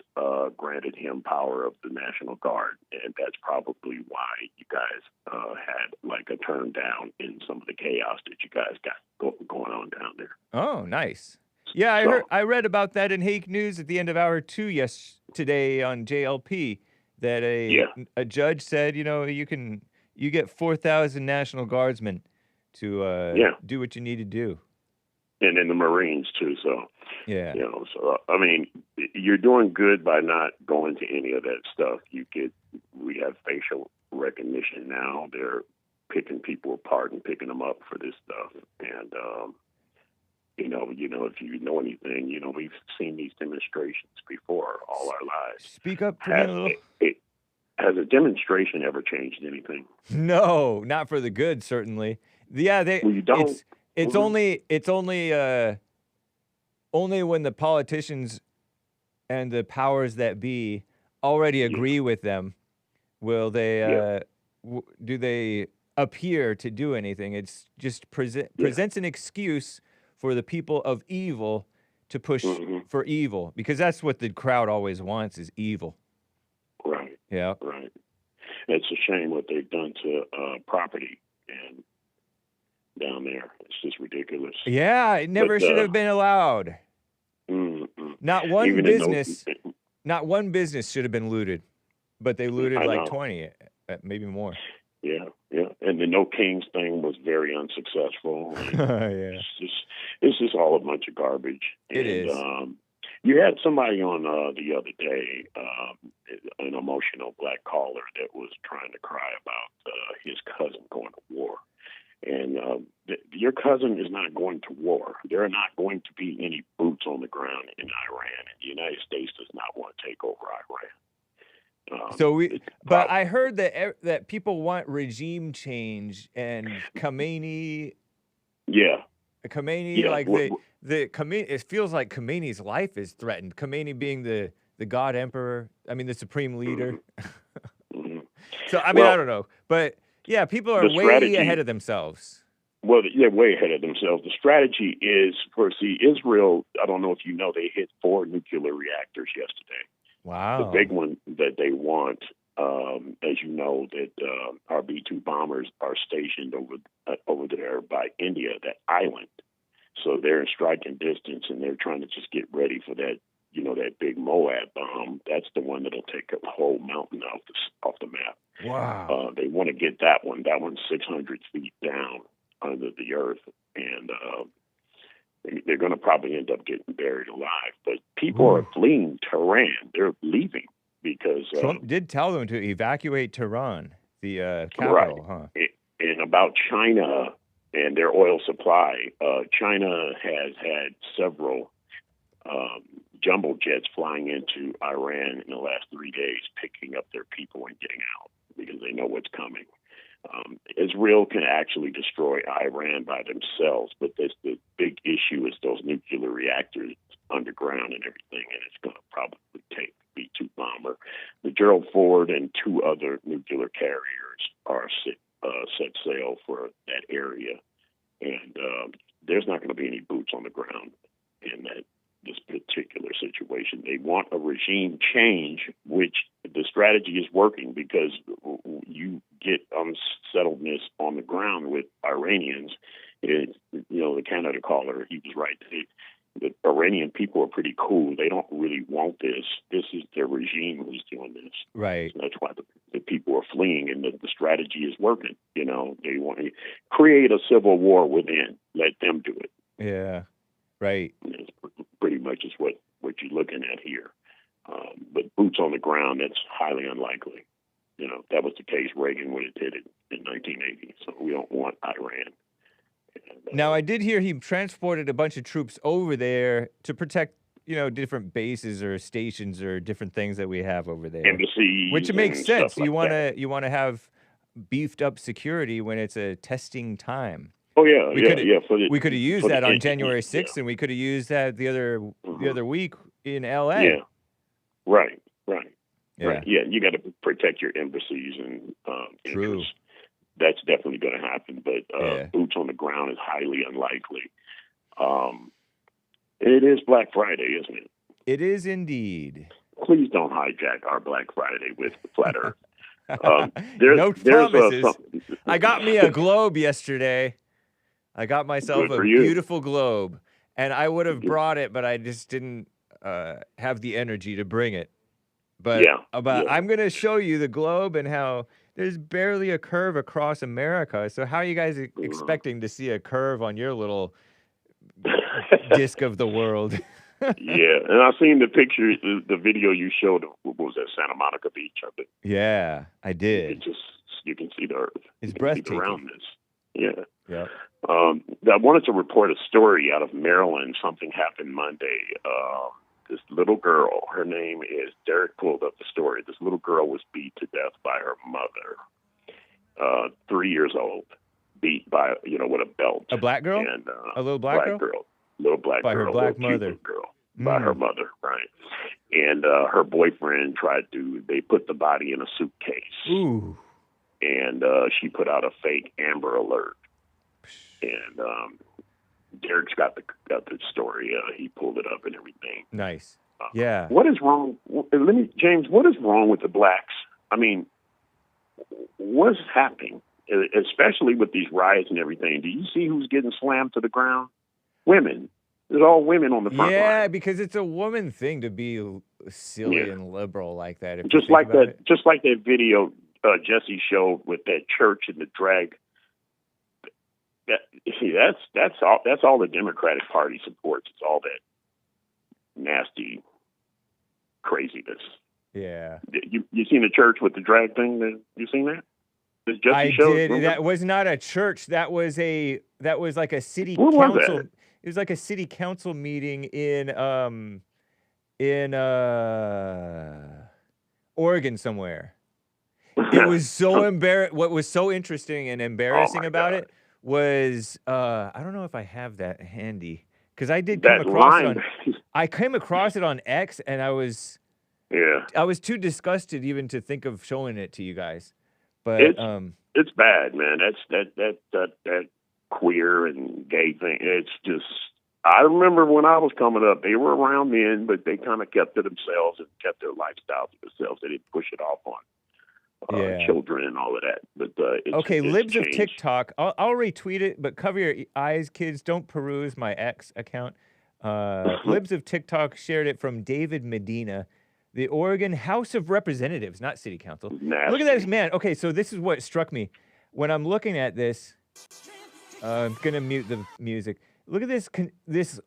granted him power of the National Guard, and that's probably why you guys had like a turn down in some of the chaos that you guys got going on down there. Oh, nice. Yeah, I read about that in Hake News at the end of hour 2 today on JLP that a judge said, you get 4,000 National Guardsmen to do what you need to do. And then the Marines too. So yeah, so I mean, you're doing good by not going to any of that stuff. We have facial recognition now. They're picking people apart and picking them up for this stuff. And if you know anything, we've seen these demonstrations before all our lives. Speak up for me a little. Has a demonstration ever changed anything? No, not for the good, certainly. Yeah, you don't. It's only when the politicians and the powers that be already agree with them will they do they appear to do anything. It's just presents an excuse for the people of evil to push for evil, because that's what the crowd always wants, is evil. Right. Yeah. Right. It's a shame what they've done to property and down there. It's just ridiculous. Yeah, it never should have been allowed. Not one business should have been looted, but they looted like 20, maybe more. Yeah. And the No Kings thing was very unsuccessful. Yeah. It's just all a bunch of garbage. It is. You had somebody on the other day, an emotional black caller that was trying to cry about his cousin going to war. And your cousin is not going to war. There are not going to be any boots on the ground in Iran. And the United States does not want to take over Iran. But I heard that people want regime change, and Khomeini. Yeah. Khomeini, it feels like Khomeini's life is threatened. Khomeini being the God Emperor, the Supreme Leader. So, I don't know. But, yeah, people are way ahead of themselves. Well, they're way ahead of themselves. The strategy is, Israel, I don't know if you know, they hit 4 nuclear reactors yesterday. Wow. The big one that they want, as you know, that our B-2 bombers are stationed over there by India, that island. So they're in striking distance, and they're trying to just get ready for that, that big Moab bomb. That's the one that'll take a whole mountain off the map. Wow. They want to get that one. That one's 600 feet down under the earth, and they're going to probably end up getting buried alive. But people are fleeing Tehran. They're leaving because Trump did tell them to evacuate Tehran, the capital, right. huh? And about China and their oil supply, China has had several jumbo jets flying into Iran in the last 3 days, picking up their people and getting out because they know what's coming. Israel can actually destroy Iran by themselves, but the big issue is those nuclear reactors underground and everything, and it's going to probably take B-2 bomber. The Gerald Ford and 2 other nuclear carriers are set sail for that area, and there's not going to be any boots on the ground in this particular situation. They want a regime change, which the strategy is working because you get unsettledness on the ground with Iranians. The Canada caller, he was right. The Iranian people are pretty cool. They don't really want this. This is their regime who's doing this. Right. So that's why the people are fleeing, and the strategy is working. They want to create a civil war within. Let them do it. Yeah. Right. It's pretty much is what you're looking at here. But boots on the ground, that's highly unlikely. That was the case Reagan when it did it in 1980. So we don't want Iran. Now, I did hear he transported a bunch of troops over there to protect, different bases or stations or different things that we have over there. Embassies, which makes sense. Like you want to have beefed up security when it's a testing time. Oh yeah, we could have used that on January 6th, and we could have used that the other week in LA. Yeah, right. Yeah. Right. Yeah, you got to protect your embassies and True. interests. That's definitely going to happen, but boots on the ground is highly unlikely. It is Black Friday, isn't it? It is indeed. Please don't hijack our Black Friday with Flat Earth. No promises. I got me a globe yesterday. I got myself a beautiful globe, and I would have brought it, but I just didn't have the energy to bring it. But I'm going to show you the globe and how there's barely a curve across America. So how are you guys expecting to see a curve on your little disc of the world? Yeah, and I've seen the picture, the video you showed. What was that, Santa Monica Beach? I think. Yeah, I did. You can see the Earth. It's breathtaking. Around this. Yeah. Yeah. I wanted to report a story out of Maryland. Something happened Monday. This little girl, her name is, Derek pulled up the story. This little girl was beat to death by her mother, 3 years old, beat by, with a belt. A black girl? And, a little black girl? Little black by girl. Her black mother. Girl, by her mother, right. And her boyfriend they put the body in a suitcase. Ooh. And she put out a fake Amber Alert. And Derek's got the story. He pulled it up and everything. Nice. Yeah. What is wrong? James, what is wrong with the blacks? I mean, what's happening? Especially with these riots and everything. Do you see who's getting slammed to the ground? Women. There's all women on the front line. Yeah, because it's a woman thing to be silly and liberal like that. Just like that video Jesse showed with that church and the drag. That's all the Democratic Party supports. It's all that nasty craziness. Yeah. You seen the church with the drag thing? You seen that? I did. Remember? That was not a church. That was like a city council. It was like a city council meeting in Oregon somewhere. It was so What was so interesting and embarrassing about it was I don't know if I have that handy because I did come across it on. I came across it on X, and I was too disgusted even to think of showing it to you guys. But it's bad, man. That queer and gay thing. It's just. I remember when I was coming up, they were around men, but they kind of kept to themselves and kept their lifestyle to themselves. They didn't push it off on children and all of that. But it's libs changed. Of TikTok. I'll retweet it, but cover your eyes, kids. Don't peruse my X account. Libs of TikTok shared it from David Medina, the Oregon House of Representatives, not City Council. Nasty. Look at this man. Okay, so this is what struck me when I'm looking at this. I'm gonna mute the music. Look at this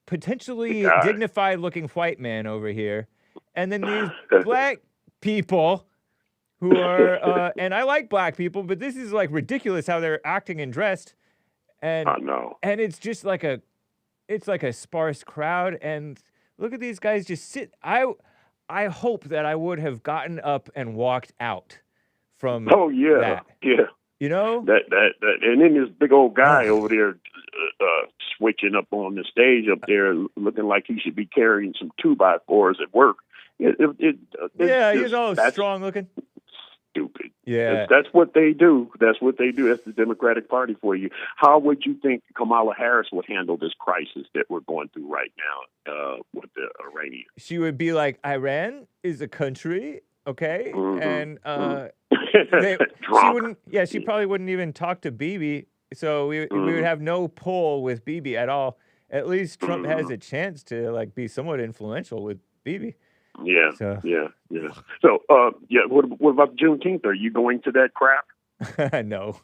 potentially dignified-looking white man over here, and then these black people who are, and I like black people, but this is like ridiculous how they're acting and dressed, and I know, and it's just like it's like a sparse crowd, and look at these guys just sit. I hope that I would have gotten up and walked out from. Oh yeah, that. Yeah. You know that, and then this big old guy over there switching up on the stage up there, looking like he should be carrying some 2x4s at work. He's all strong looking. Stupid. Yeah, that's what they do. That's what they do. That's the Democratic Party for you. How would you think Kamala Harris would handle this crisis that we're going through right now with the Iranians? She would be like, Iran is a country, okay, and she probably wouldn't even talk to Bibi, so we would have no pull with Bibi at all. At least Trump has a chance to be somewhat influential with Bibi. Yeah. So, what about Juneteenth? Are you going to that crap? No,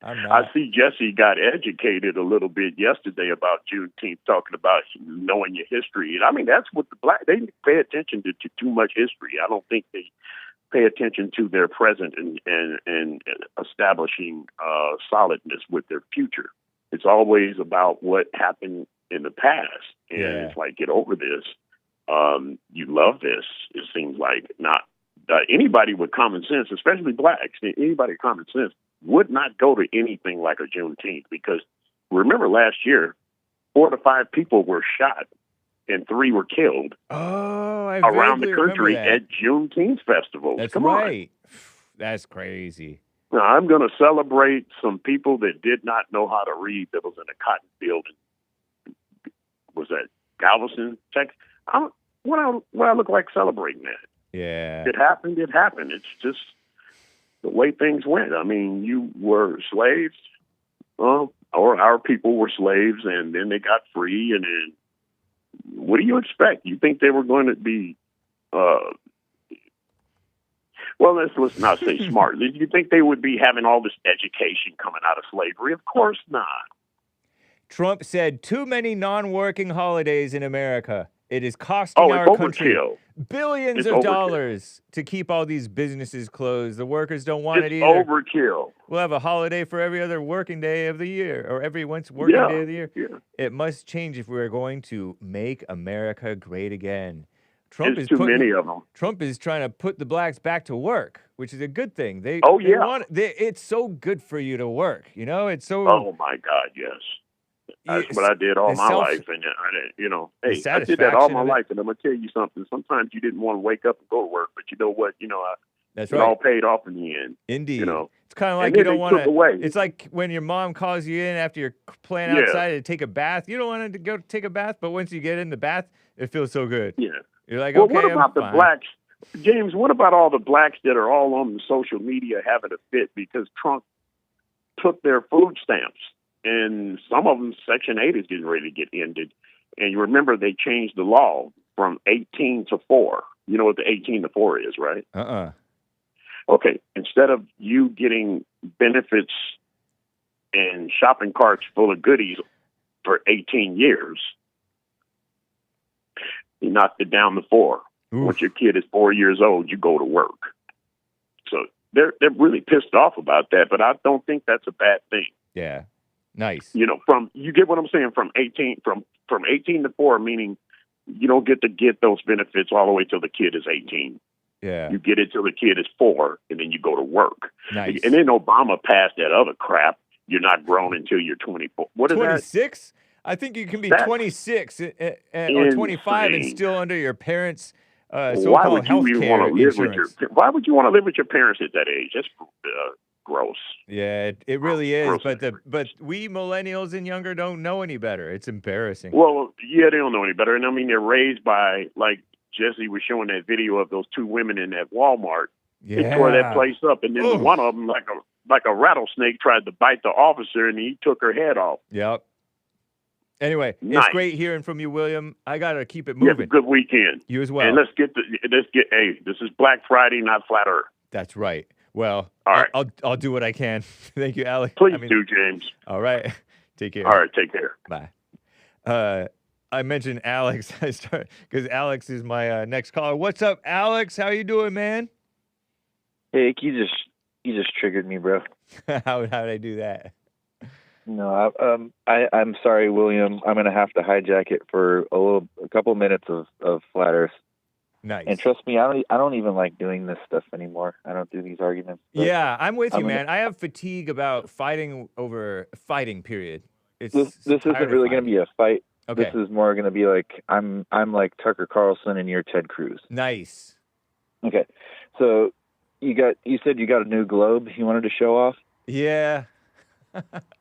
I'm not. I see Jesse got educated a little bit yesterday about Juneteenth, talking about knowing your history. And I mean, that's what they pay attention to too much history. I don't think they pay attention to their present and establishing solidness with their future. It's always about what happened in the past. And it's like, get over this. You love this. It seems like not anybody with common sense, especially blacks, anybody with common sense would not go to anything like a Juneteenth, because remember last year, 4 to 5 people were shot and 3 were killed around the country at Juneteenth festivals. That's Come right. on. That's crazy. Now, I'm going to celebrate some people that did not know how to read that was in a cotton field. Was that Galveston, Texas. What I look like celebrating that? Yeah. It happened. It happened. It's just the way things went. I mean, you were slaves, or our people were slaves, and then they got free. And then, what do you expect? You think they were going to be? Well, let's not say smart. Did you think they would be having all this education coming out of slavery? Of course not. Trump said too many non-working holidays in America. It is costing our country billions of dollars to keep all these businesses closed. The workers don't want it either. It's overkill. We'll have a holiday for every other working day of the year, or every once working day of the year. Yeah. It must change if we're going to make America great again. There's too many of them. Trump is trying to put the blacks back to work, which is a good thing. It's so good for you to work. You know, it's so. Oh my God, yes. That's what I did all my life, and hey, I did that all my life. And I'm gonna tell you something. Sometimes you didn't want to wake up and go to work, but you know what? That's right. It all paid off in the end. Indeed. It's kind of like you don't want to. It's like when your mom calls you in after you're playing outside to take a bath. You don't want to go take a bath, but once you get in the bath, it feels so good. Yeah. You're like, well, okay, what about I'm the fine. blacks, James? What about all the blacks that are all on the social media having a fit because Trump took their food stamps? And some of them, Section 8 is getting ready to get ended. And you remember they changed the law from 18 to 4. You know what the 18 to 4 is, right? Okay. Instead of you getting benefits and shopping carts full of goodies for 18 years, you knocked it down to 4. Oof. Once your kid is 4 years old, you go to work. So they're really pissed off about that, but I don't think that's a bad thing. Yeah. Nice. You get what I'm saying? From 18 to 4, meaning you don't get those benefits all the way till the kid is 18. Yeah. You get it till the kid is 4, and then you go to work. Nice. And then Obama passed that other crap. You're not grown until you're 24. What is 26? I think you can be 26 or 25 and still under your parents' so-called health care insurance. Why would you want to live with your parents at that age? That's gross. Yeah, it really is. But we millennials and younger don't know any better. It's embarrassing. Well, yeah, they don't know any better. And I mean, they're raised by, like Jesse was showing that video of those 2 women in that Walmart. Yeah. They tore that place up, and then one of them, like a rattlesnake, tried to bite the officer, and he took her head off. Yep. Anyway, nice. It's great hearing from you, William. I gotta keep it moving. You have a good weekend. You as well. And hey, this is Black Friday, not Flat Earth. That's right. Well, all right. I'll do what I can. Thank you, Alex. Please do, James. All right. Take care. All right, take care. Bye. I mentioned Alex because Alex is my next caller. What's up, Alex? How you doing, man? Hey, you just triggered me, bro. How did I do that? No, I'm sorry, William. I'm gonna have to hijack it for a couple minutes of Flat Earth. Nice. And trust me, I don't even like doing this stuff anymore. I don't do these arguments. Yeah, I'm with you, man. I have fatigue about fighting over fighting. Period. This isn't really going to be a fight. Okay. This is more going to be like I'm like Tucker Carlson and you're Ted Cruz. Nice. Okay, so you said you got a new globe you wanted to show off. Yeah.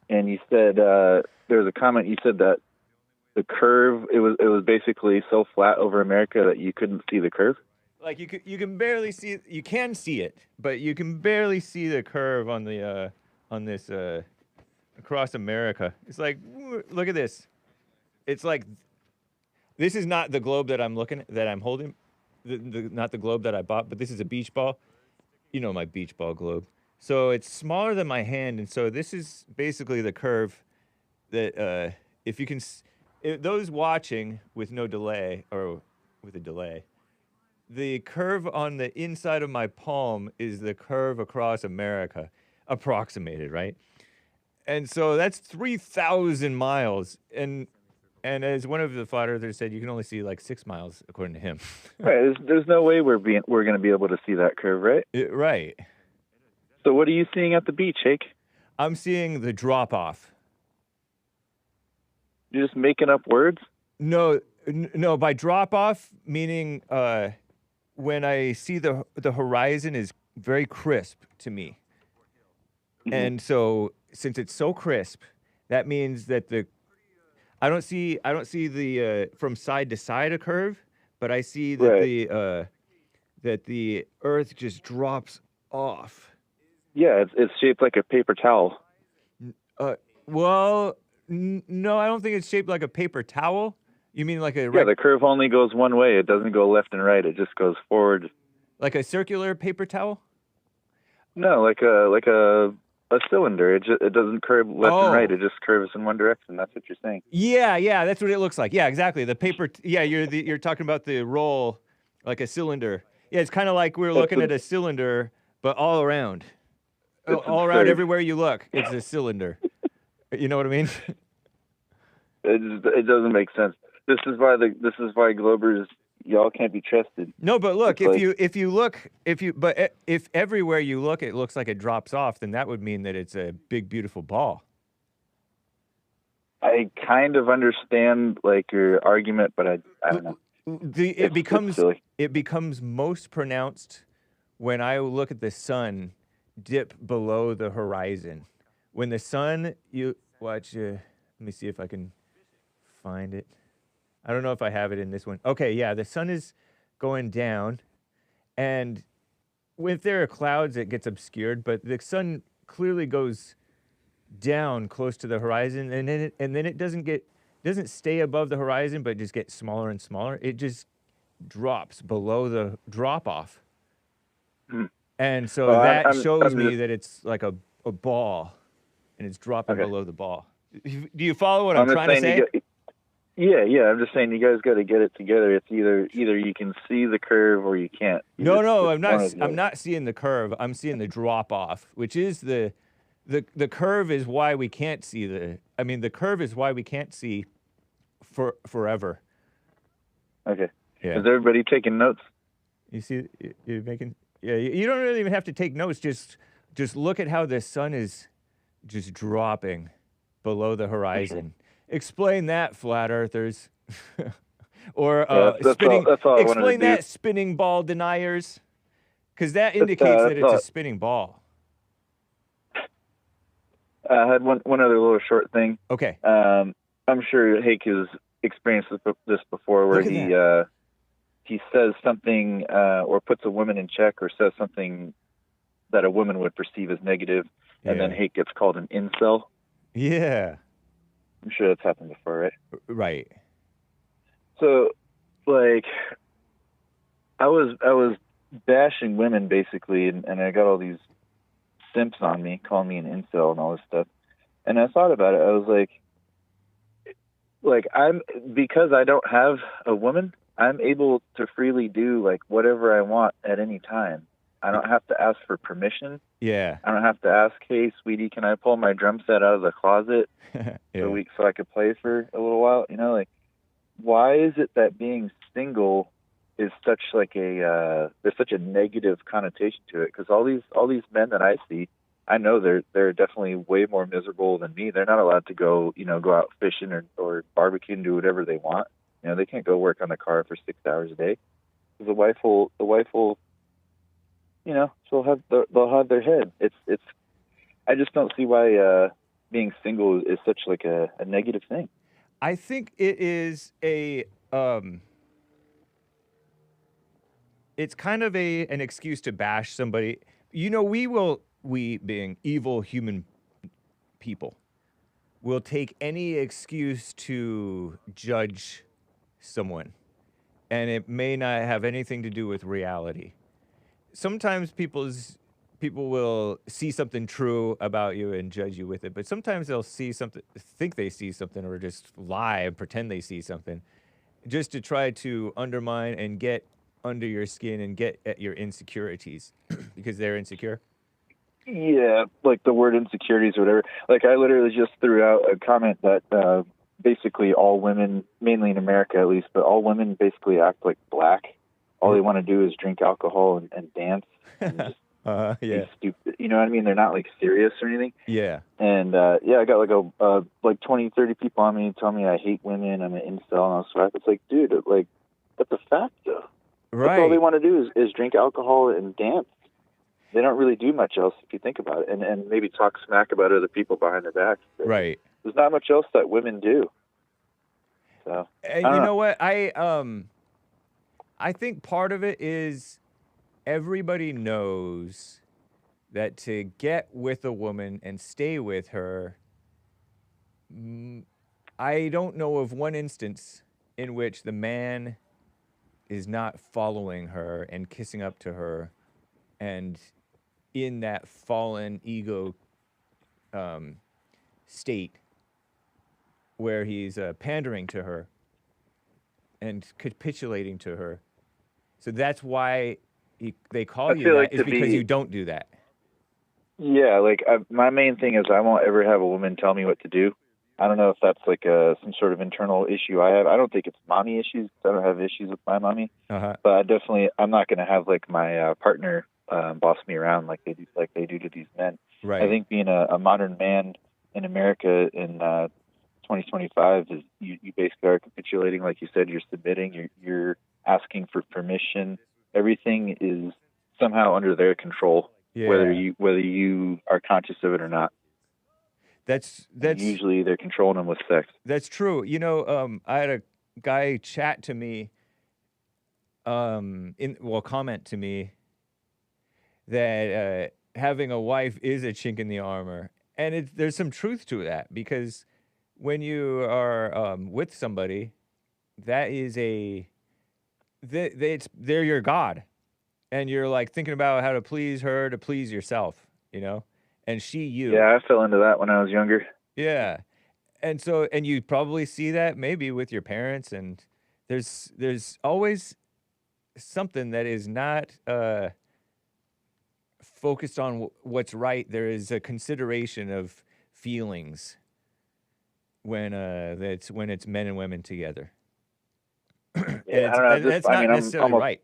And you said there's a comment. You said that the curve it was basically so flat over America that you couldn't see the curve. Like you can barely see it. You can see it, but you can barely see the curve on the on this across America. It's like, look at this. It's like this is not the globe that I'm holding, not the globe that I bought, but this is a beach ball. You know my beach ball globe. So it's smaller than my hand, and so this is basically the curve that if you can, those watching with no delay or with a delay, the curve on the inside of my palm is the curve across America, approximated, right? And so that's 3,000 miles, and as one of the flat earthers said, you can only see like 6 miles, according to him. Right. There's no way we're going to be able to see that curve, right? Right. So what are you seeing at the beach, Hake? I'm seeing the drop-off. You're just making up words? No. By drop-off, meaning when I see the horizon is very crisp to me. Mm-hmm. And so since it's so crisp, that means that I don't see the from side to side a curve, but I see that Right. the Earth just drops off. Yeah, it's shaped like a paper towel. Well, no, I don't think it's shaped like a paper towel. You mean like a Yeah, the curve only goes one way. It doesn't go left and right. It just goes forward. like a circular paper towel? No, like a cylinder. It doesn't curve left and right. Oh. It just curves in one direction. That's what you're saying. Yeah, that's what it looks like. Yeah, exactly. The paper. Yeah, you're talking about the roll, like a cylinder. Yeah, it's kind of like we're looking at a cylinder, but all around, all around, absurd. everywhere you look, it's a cylinder. You know what I mean? It doesn't make sense. This is why Globers, y'all can't be trusted. No, but look, It's if everywhere you look, it looks like it drops off, then that would mean that it's a big, beautiful ball. I kind of understand like your argument, but I don't know. It It's silly. becomes most pronounced when I look at the sun dip below the horizon. When the sun, you watch. Let me see if I can find it. I don't know if I have it in this one. Okay, yeah, the sun is going down, and if there are clouds, it gets obscured. But the sun clearly goes down close to the horizon, and then it doesn't stay above the horizon, but just gets smaller and smaller. It just drops below the drop off, and so that shows me that it's like a ball, and it's dropping below the ball. Do you follow what I'm trying to say? Yeah. I'm just saying you guys got to get it together. It's either you can see the curve or you can't. No, I'm not. I'm not seeing the curve. I'm seeing the drop off, which is the curve is why we can't see the curve is why we can't see forever. Okay. Yeah. Is everybody taking notes? You see, you're making. Yeah. You don't really even have to take notes. Just look at how the sun is just dropping below the horizon. Explain that, flat earthers. Or spinning. That's all I wanted to explain do. that, spinning ball deniers, because that indicates that it's a spinning ball. I had one other little short thing. Okay. I'm sure Hake has experienced this before, where he says something or puts a woman in check or says something that a woman would perceive as negative, and then Hake gets called an incel. Yeah. I'm sure that's happened before, right? Right. So, like, I was bashing women basically, and I got all these simps on me, calling me an incel and all this stuff. And I thought about it. I was like because I don't have a woman, I'm able to freely do like whatever I want at any time. I don't have to ask for permission. Yeah. I don't have to ask, hey, sweetie, can I pull my drum set out of the closet so I could play for a little while? You know, like, why is it that being single is such like there's such a negative connotation to it? Because all these men that I see, I know they're definitely way more miserable than me. They're not allowed to go out fishing or barbecue and do whatever they want. You know, they can't go work on the car for 6 hours a day. The wife will they'll have their head. It's I just don't see why being single is such like a negative thing. I think it is it's kind of an excuse to bash somebody. You know, we being evil human people will take any excuse to judge someone, and it may not have anything to do with reality. Sometimes people will see something true about you and judge you with it, but sometimes they'll think they see something, or just lie and pretend they see something, just to try to undermine and get under your skin and get at your insecurities because they're insecure. Yeah, like the word insecurities or whatever. Like, I literally just threw out a comment that basically all women, mainly in America at least, but all women basically act like black. All they want to do is drink alcohol and dance and just be stupid. You know what I mean? They're not like serious or anything. Yeah. And I got like 20, 30 people on me telling me I hate women, I'm an incel, and all this. It's like, dude, like, that's a fact though. Right. That's all they want to do is drink alcohol and dance. They don't really do much else if you think about it, and maybe talk smack about other people behind their backs. Right. There's not much else that women do. So And you know what? I think part of it is everybody knows that to get with a woman and stay with her, I don't know of one instance in which the man is not following her and kissing up to her and in that fallen ego state where he's pandering to her and capitulating to her. So that's why they call you that, like is because you don't do that. Yeah, like my main thing is I won't ever have a woman tell me what to do. I don't know if that's like some sort of internal issue I have. I don't think it's mommy issues. I don't have issues with my mommy. But I'm not going to have like my partner boss me around like they do to these men. Right. I think being a modern man in America in 2025 is you basically are capitulating, like you said. You're submitting. You're asking for permission. Everything is somehow under their control, whether you are conscious of it or not. That's usually they're controlling them with sex. That's true. You know, I had a guy chat to me, comment to me that having a wife is a chink in the armor, and there's some truth to that, because when you are with somebody, that is they're your god, and you're like thinking about how to please her to please yourself, you know. And she you. Yeah, I fell into that when I was younger. Yeah. And you probably see that maybe with your parents, and there's always something that is not focused on what's right. There is a consideration of feelings when it's men and women together. Yeah, I don't know. That's not necessarily right.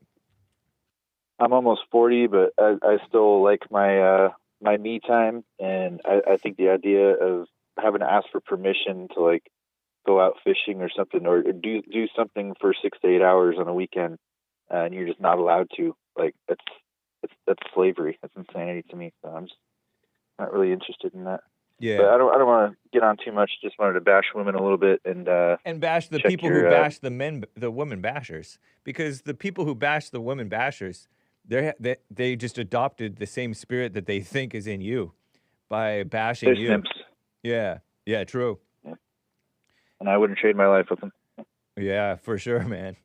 I'm almost 40, but I still like my me time, and I think the idea of having to ask for permission to like go out fishing or something, or do something for 6 to 8 hours on a weekend, and you're just not allowed to, like that's slavery. That's insanity to me. So I'm just not really interested in that. Yeah, but I don't want to get on too much. Just wanted to bash women a little bit and bash the people who bash the women bashers, because the people who bash the women bashers, they just adopted the same spirit that they think is in you by bashing you. Simps. Yeah, true. Yeah. And I wouldn't trade my life with them. Yeah, for sure, man.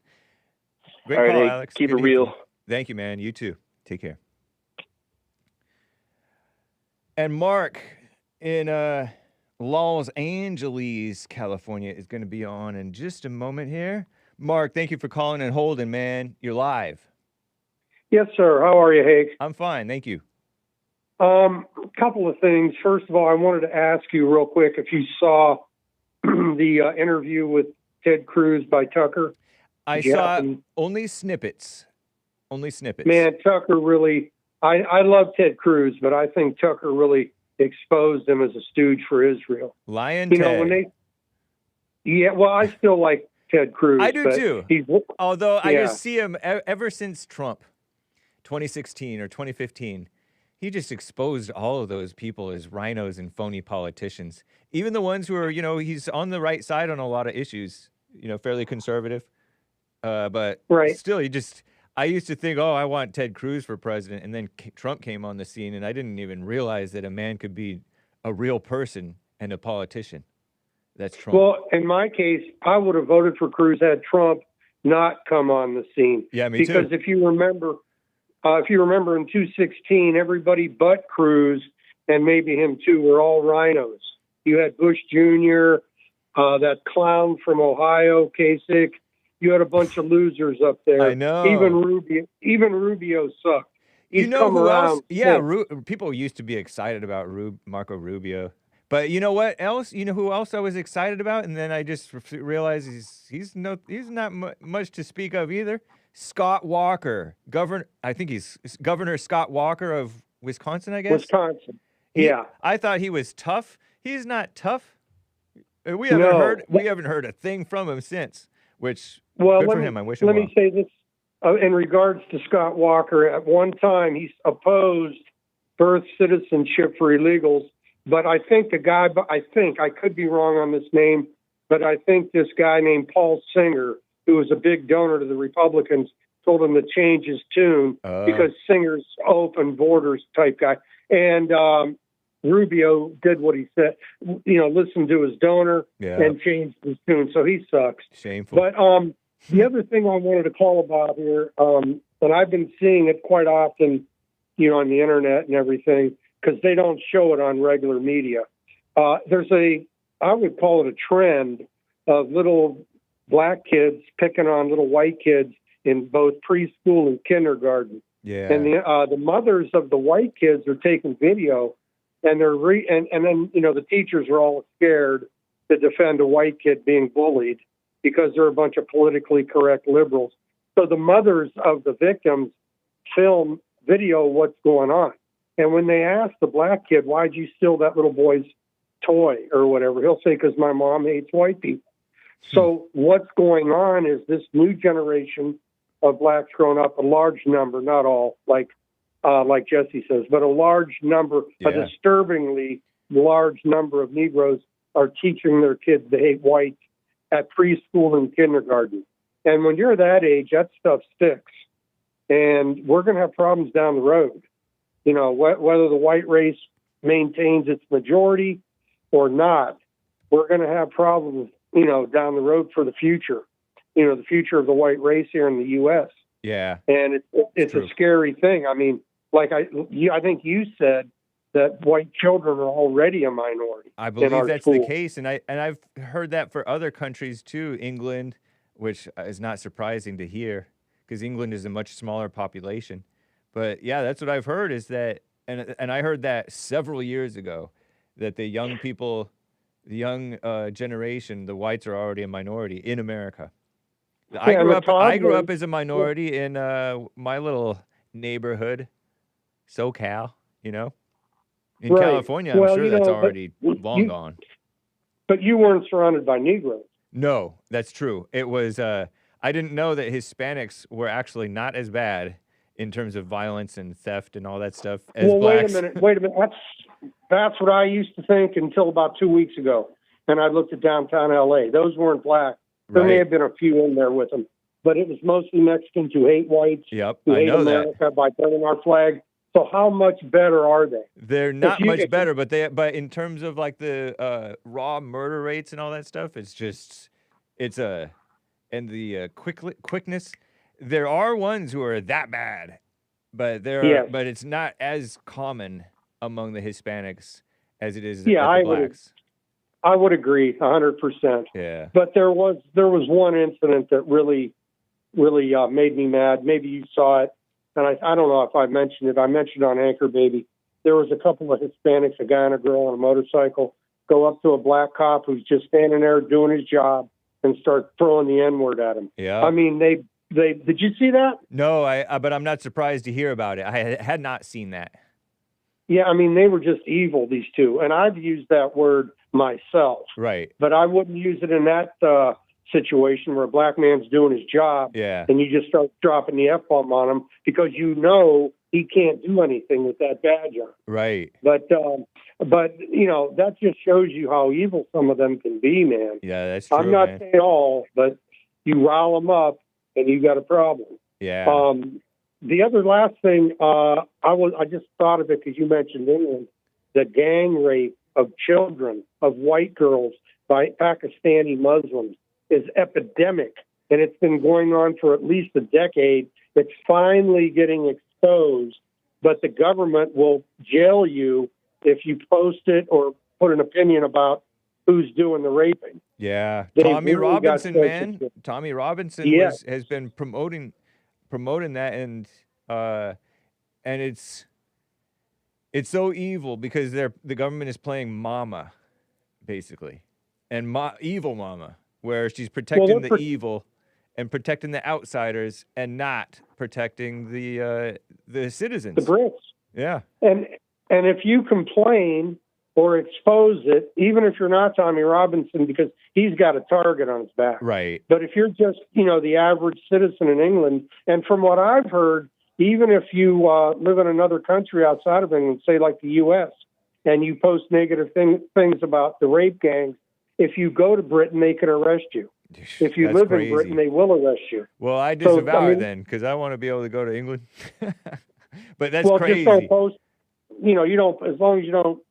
Great call, hey, Alex. Keep it real. Thank you, man. You too. Take care. And Mark in Los Angeles, California, is going to be on in just a moment here. Mark, thank you for calling and holding, man. You're live. Yes, sir. How are you, Hake? I'm fine, thank you. A couple of things. First of all, I wanted to ask you real quick if you saw the interview with Ted Cruz by Tucker. I saw only snippets. Man, Tucker really, I love Ted Cruz, but I think Tucker really exposed him as a stooge for Israel. Lion you Ted. know, well, I still like Ted Cruz. I do too. Although I just see him ever since Trump, 2016 or 2015, he just exposed all of those people as rhinos and phony politicians. Even the ones who are, he's on the right side on a lot of issues, fairly conservative. But still, I used to think, I want Ted Cruz for president. And then Trump came on the scene, and I didn't even realize that a man could be a real person and a politician. That's Trump. Well, in my case, I would have voted for Cruz had Trump not come on the scene. Yeah, me too. Because if you remember in 2016, everybody but Cruz and maybe him too were all rhinos. You had Bush Jr., that clown from Ohio, Kasich. You had a bunch of losers up there. I know. Even Rubio sucked. He's who else? Yeah, people used to be excited about Marco Rubio. But you know what else? You know who else I was excited about? And then I just realized he's not much to speak of either. Scott Walker, I think he's Governor Scott Walker of Wisconsin, I guess. Wisconsin. Yeah. I thought he was tough. He's not tough. We haven't heard a thing from him since. Which good for him. I wish him well. Let me say this in regards to Scott Walker. At one time, he opposed birth citizenship for illegals. But I think the guy, I could be wrong on this name, but I think this guy named Paul Singer, who was a big donor to the Republicans, told him to change his tune because Singer's open borders type guy. And Rubio did what he said, listened to his donor and changed his tune. So he sucks. Shameful. But the other thing I wanted to call about here, and I've been seeing it quite often, on the internet and everything, because they don't show it on regular media. There's I would call it a trend of little black kids picking on little white kids in both preschool and kindergarten. Yeah. And the mothers of the white kids are taking video, and they're and then the teachers are all scared to defend a white kid being bullied because they're a bunch of politically correct liberals. So the mothers of the victims film video what's going on. And when they ask the black kid, why'd you steal that little boy's toy or whatever, he'll say, because my mom hates white people. So what's going on is this new generation of blacks growing up, a large number, not all, like Jesse says, but a large number, a disturbingly large number of Negroes are teaching their kids to hate whites at preschool and kindergarten. And when you're that age, that stuff sticks. And we're going to have problems down the road. Whether the white race maintains its majority or not, we're going to have problems, down the road for the future, the future of the white race here in the U.S. Yeah. And it's a scary thing. I mean, like I think you said that white children are already a minority. I believe that's schools. the case. And I've heard that for other countries too, England, which is not surprising to hear because England is a much smaller population. But yeah, that's what I've heard is that, and I heard that several years ago, that the young people, the young generation, the whites are already a minority in America. I grew up as a minority in my little neighborhood, SoCal, In Right. California, I'm sure that's already long gone. But you weren't surrounded by Negroes. No, that's true. It was, I didn't know that Hispanics were actually not as bad in terms of violence and theft and all that stuff as blacks. Wait a minute. That's what I used to think until about 2 weeks ago. And I looked at downtown L.A. Those weren't black. There may have been a few in there with them. But it was mostly Mexicans who hate whites. Yep, who I hate know America that. by burning our flag. So how much better are they? They're not much better, but in terms of like the raw murder rates and all that stuff, and the quickness, there are ones who are that bad, but but it's not as common among the Hispanics as it is the blacks. I would agree 100%. Yeah. But there was one incident that really made me mad. Maybe you saw it. And I don't know if I mentioned it. I mentioned on Anchor Baby. There was a couple of Hispanics, a guy and a girl on a motorcycle, go up to a black cop who's just standing there doing his job and start throwing the N-word at him. Yeah. I mean, they did you see that? No, but I'm not surprised to hear about it. I had not seen that. Yeah, I mean, they were just evil, these two. And I've used that word myself. Right. But I wouldn't use it in that situation where a black man's doing his job and you just start dropping the F-bomb on him because he can't do anything with that badge on. Right. But that just shows you how evil some of them can be, man. Yeah, that's true, I'm not saying all, but you rile them up and you got a problem. Yeah. The other last thing, I just thought of it because you mentioned England, the gang rape of children, of white girls by Pakistani Muslims is epidemic, and it's been going on for at least a decade. It's finally getting exposed, but the government will jail you if you post it or put an opinion about who's doing the raping. Yeah, They Tommy really Robinson, got man. sensitive. Tommy Robinson has been promoting that, and it's so evil because the government is playing mama, basically, and evil mama, where she's protecting the evil and protecting the outsiders and not protecting the citizens, the Brits. Yeah, and if you complain or expose it, even if you're not Tommy Robinson, because he's got a target on his back. Right. But if you're just, the average citizen in England, and from what I've heard, even if you live in another country outside of England, say like the U.S., and you post negative things about the rape gangs, if you go to Britain, they can arrest you. If you That's live crazy. in Britain, they will arrest you. Well, I So, disavow I it mean- then, because I want to be able to go to England. But that's Well, crazy. just don't post. You don't, as long as you don't,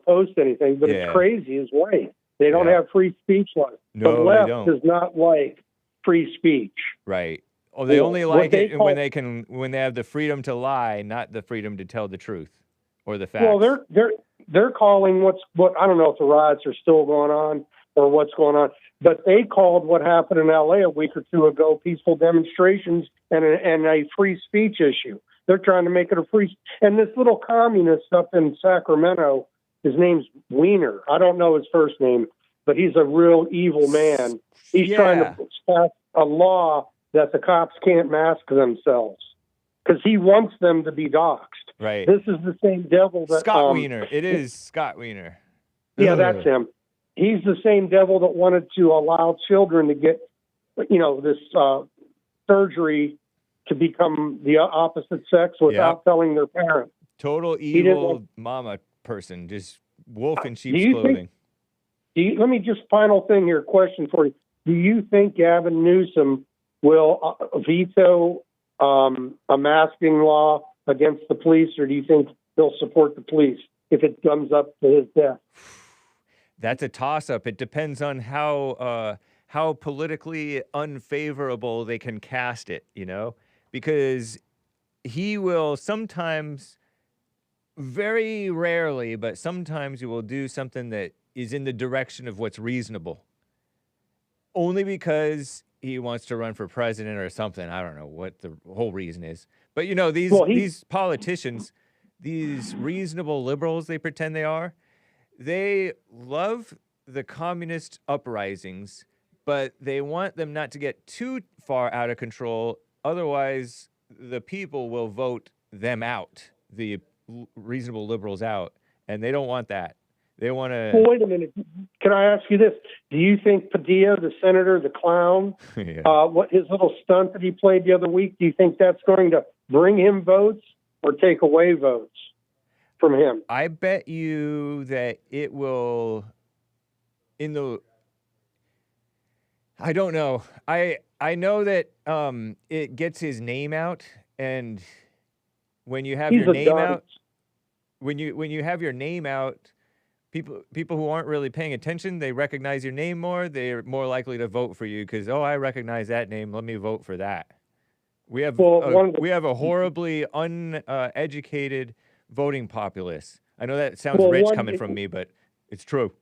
post anything. But Yeah. it's crazy is right. They don't Yeah. have free speech left. No, the they left don't. does not like free speech. Right. Oh, they Yeah. only What like they it call- when they have the freedom to lie, not the freedom to tell the truth or the facts. Well, they're calling what I don't know if the riots are still going on or what's going on, but they called what happened in L.A. a week or two ago peaceful demonstrations and a free speech issue. They're trying to make it a free. And this little communist up in Sacramento, his name's Wiener. I don't know his first name, but he's a real evil man. He's trying to pass a law that the cops can't mask themselves because he wants them to be doxxed. Right. This is the same devil that Scott Wiener. It is Scott Wiener. Yeah, that's him. He's the same devil that wanted to allow children to get, this surgery to become the opposite sex without telling their parents. Total didn't evil want- mama person, just wolf in Do sheep's you clothing. let me just final thing here, question for you. Do you think Gavin Newsom will veto a masking law against the police, or do you think he'll support the police if it comes up to his death? That's a toss-up. It depends on how politically unfavorable they can cast it, because he will sometimes, very rarely, but sometimes he will do something that is in the direction of what's reasonable. Only because he wants to run for president or something. I don't know what the whole reason is. But, these politicians, these reasonable liberals they pretend they are, they love the communist uprisings, but they want them not to get too far out of control. Otherwise, the people will vote them out, the reasonable liberals out, and they don't want that. They want to... Well, wait a minute. Can I ask you this? Do you think Padilla, the senator, the clown, what his little stunt that he played the other week, do you think that's going to bring him votes or take away votes from him? I bet you that it will, I don't know. I know that it gets his name out, and when you have your name out, when you have your name out, people who aren't really paying attention, they recognize your name more. They're more likely to vote for you because, I recognize that name. Let me vote for that. We have a horribly uneducated voting populace. I know that sounds rich coming from me, but it's true.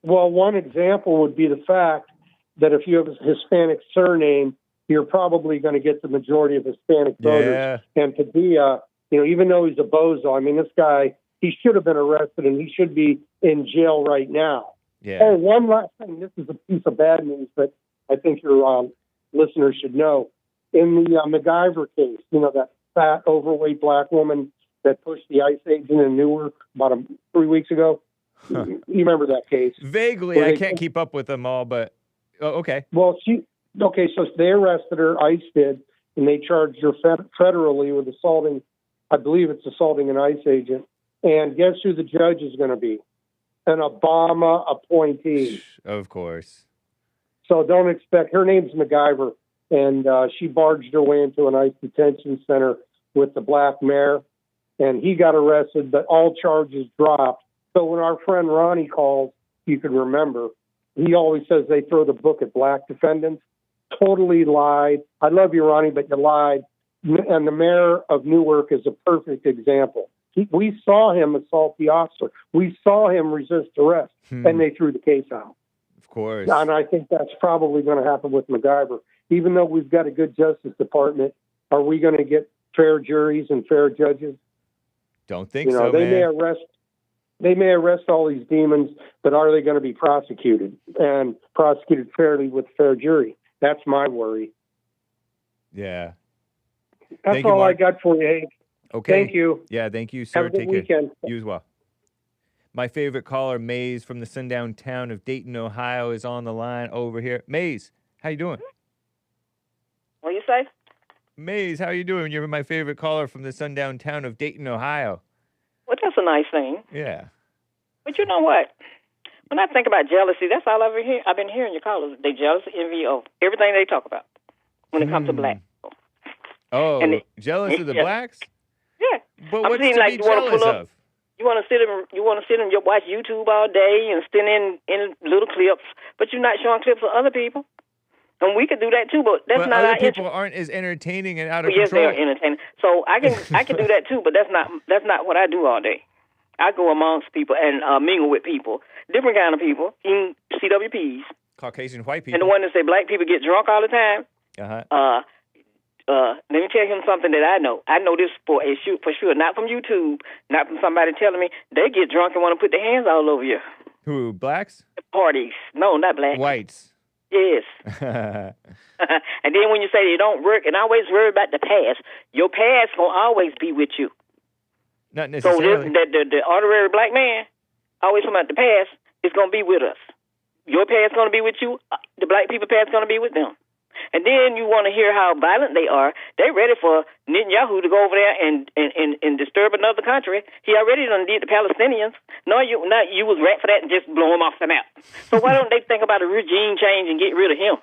Well, one example would be the fact that if you have a Hispanic surname, you're probably going to get the majority of Hispanic voters. Yeah. And Padilla, even though he's a bozo, I mean, this guy, he should have been arrested and he should be in jail right now. Yeah. Oh, one last thing. This is a piece of bad news, but I think your listeners should know. In the MacGyver case, that fat, overweight black woman that pushed the ICE agent in Newark about 3 weeks ago. Huh. You remember that case? Vaguely, I can't keep up with them all, but okay. Well, so they arrested her, ICE did, and they charged her federally with assaulting, I believe it's assaulting an ICE agent. And guess who the judge is going to be? An Obama appointee. Of course. So don't expect, her name's MacGyver, and she barged her way into an ICE detention center with the black mayor, and he got arrested, but all charges dropped. So when our friend Ronnie calls, you can remember, he always says they throw the book at black defendants. Totally lied. I love you, Ronnie, but you lied. And the mayor of Newark is a perfect example. We saw him assault the officer. We saw him resist arrest, and they threw the case out. Of course. And I think that's probably going to happen with MacGyver. Even though we've got a good Justice Department, are we going to get fair juries and fair judges? Don't think so, man. They may arrest all these demons, but are they going to be prosecuted and prosecuted fairly with a fair jury? That's my worry. Yeah. That's all I got for you, Hank. Okay. Thank you. Yeah, thank you, sir. Have a good weekend. You as well. My favorite caller, Maze, from the sundown town of Dayton, Ohio, is on the line over here. Maze, how you doing? What you say? Maze, how you doing? You're my favorite caller from the sundown town of Dayton, Ohio. Well, that's a nice thing. Yeah. But you know what? When I think about jealousy, that's all I've been hearing your callers. They jealous, envy of everything they talk about when it comes to black people. Oh, jealous of the blacks? Yeah. But what's to be jealous of? You want to sit and watch YouTube all day and send in little clips, but you're not showing clips of other people. And we could do that too, but that's not our interest. Other people aren't as entertaining and out of control. control. Yes, they are entertaining. So I can do that too, but that's not what I do all day. I go amongst people and mingle with people, different kind of people, even CWPs, Caucasian white people, and the one that say black people get drunk all the time. Let me tell him something that I know. I know this for sure, not from YouTube, not from somebody telling me. They get drunk and want to put their hands all over you. Who, blacks? Parties. No, not blacks. Whites. Yes. And then when you say they don't work, and always worry about the past, your past going to always be with you. Not necessarily. So the honorary black man, always talking about the past, is going to be with us. Your past going to be with you. The black people past going to be with them. And then you want to hear how violent they are. They're ready for Netanyahu to go over there and disturb another country. He already done did the Palestinians. No, you was rat for that and just blow him off the map. So why don't they think about a regime change and get rid of him?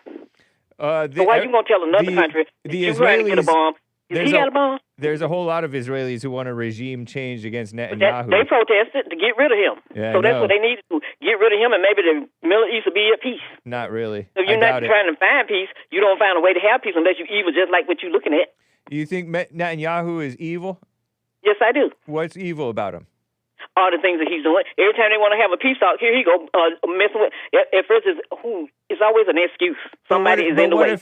So why you going to tell another country that you trying to get a bomb? He got a bomb? There's a whole lot of Israelis who want a regime change against Netanyahu. They protested to get rid of him. Yeah, so that's what they needed to get rid of him, and maybe the Middle East will be at peace. Not really. So you're not trying to find peace. You don't find a way to have peace unless you're evil, just like what you're looking at. You think Netanyahu is evil? Yes, I do. What's evil about him? All the things that he's doing. Every time they want to have a peace talk, here he go messing with. At first, it's always an excuse. Somebody is in the way.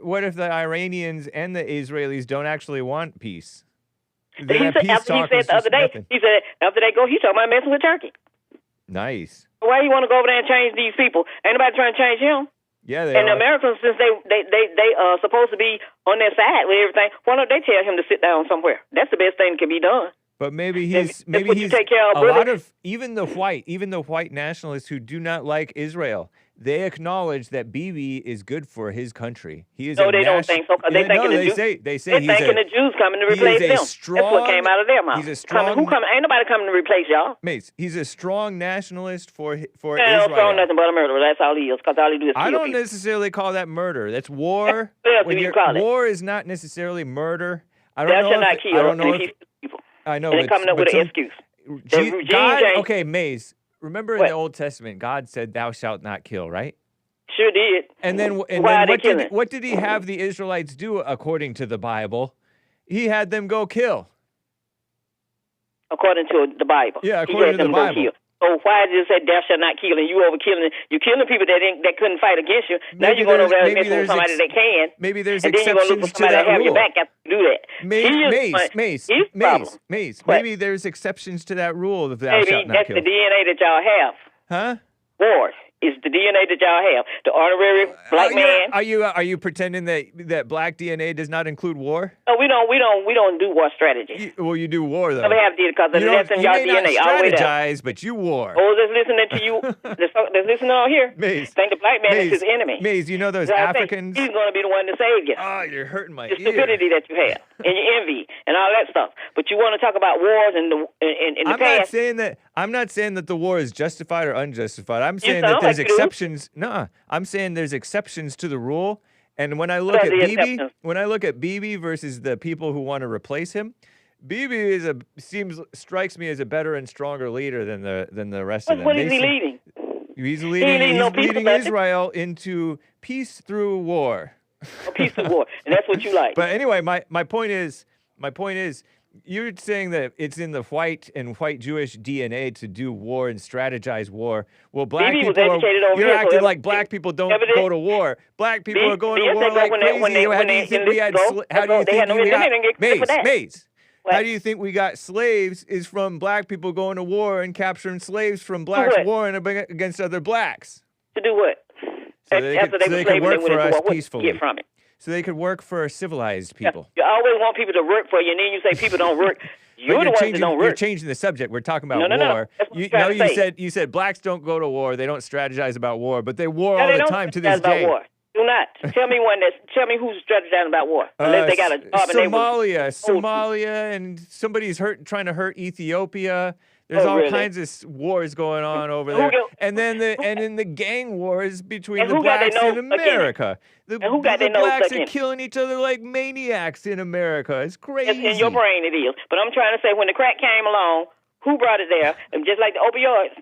What if the Iranians and the Israelis don't actually want peace? He said the other day, after they go, he's talking about messing with Turkey. Nice. Why you want to go over there and change these people? Ain't nobody trying to change him. Yeah, and the Americans, since they are supposed to be on their side with everything, why don't they tell him to sit down somewhere? That's the best thing that can be done. But maybe he's take care of, a lot of even the white nationalists who do not like Israel. They acknowledge that Bibi is good for his country. He is no, they don't think so. They thinking the Jews. They say they're thinking the Jews coming to replace them. That's what came out of their mouth. He's a strong. Ain't nobody coming to replace y'all. Mace, he's a strong nationalist for Israel. Don't strong nothing but a murderer. That's all he is. Because all he do is kill I don't people. necessarily call that murder. That's war. War is not necessarily murder. I don't know. Not kill. I don't know. People. I know. They're coming up with an excuse. Okay, Mace. Remember in the Old Testament, God said, "Thou shalt not kill," right? Sure did. And then what did he have the Israelites do according to the Bible? He had them go kill. According to the Bible. Yeah, according to the Bible. Kill. So why did it say thou shalt not kill, and you over killing? You're killing people that couldn't fight against you. Now you're going over there and messing with somebody that can. Maybe there's and then you're going to look for somebody to have your back after you do that. Mace. Maybe there's exceptions to that rule of thou shalt not kill. That's the DNA that y'all have. Huh? Wars. Is the DNA that y'all have. The honorary black man. Are you pretending that black DNA does not include war? No, we don't do war strategy. You do war though. Never have did because that's in y'all DNA. You may not strategize, but you war. Oh, that's listening to you. That's listening out here. Maze. Think the black man is his enemy. Maze, you know those Africans. He's going to be the one to save you. Oh, you're hurting my ear. The stupidity that you have and your envy and all that stuff. But you want to talk about wars and the past. I'm not saying that the war is justified or unjustified. I'm saying that there's exceptions. No, I'm saying there's exceptions to the rule. And when I look at Bibi versus the people who want to replace him, Bibi strikes me as a better and stronger leader than the rest of them. What is he leading? He's leading Israel into peace through war. Peace through war, and that's what you like. But anyway, my point is, you're saying that it's in the white Jewish DNA to do war and strategize war. Well, black people you're acting like black people don't go to war. Black people are going to war like crazy. How do you think we got slaves is from black people going to war and capturing slaves from blacks warring against other blacks? To do what? So they could work for us peacefully. Get from it. So they could work for civilized people. You always want people to work for you, and then you say people don't work. You're the ones that don't work. You're changing the subject. We're talking about war. No. You said blacks don't go to war. They don't strategize about war, but they war all the time to this day. War. Do not tell me who's strategizing about war. Unless they got a job Somalia, and somebody's trying to hurt Ethiopia. There's all really? kinds of wars going on over Who there, got- and then the gang wars between And the who got their blacks in nose stuck in it? America. The who got their nose blacks stuck are in it? killing each other like maniacs in America. It's crazy. It's in your brain, it is. But I'm trying to say, when the crack came along, who brought it there? And just like the opioids.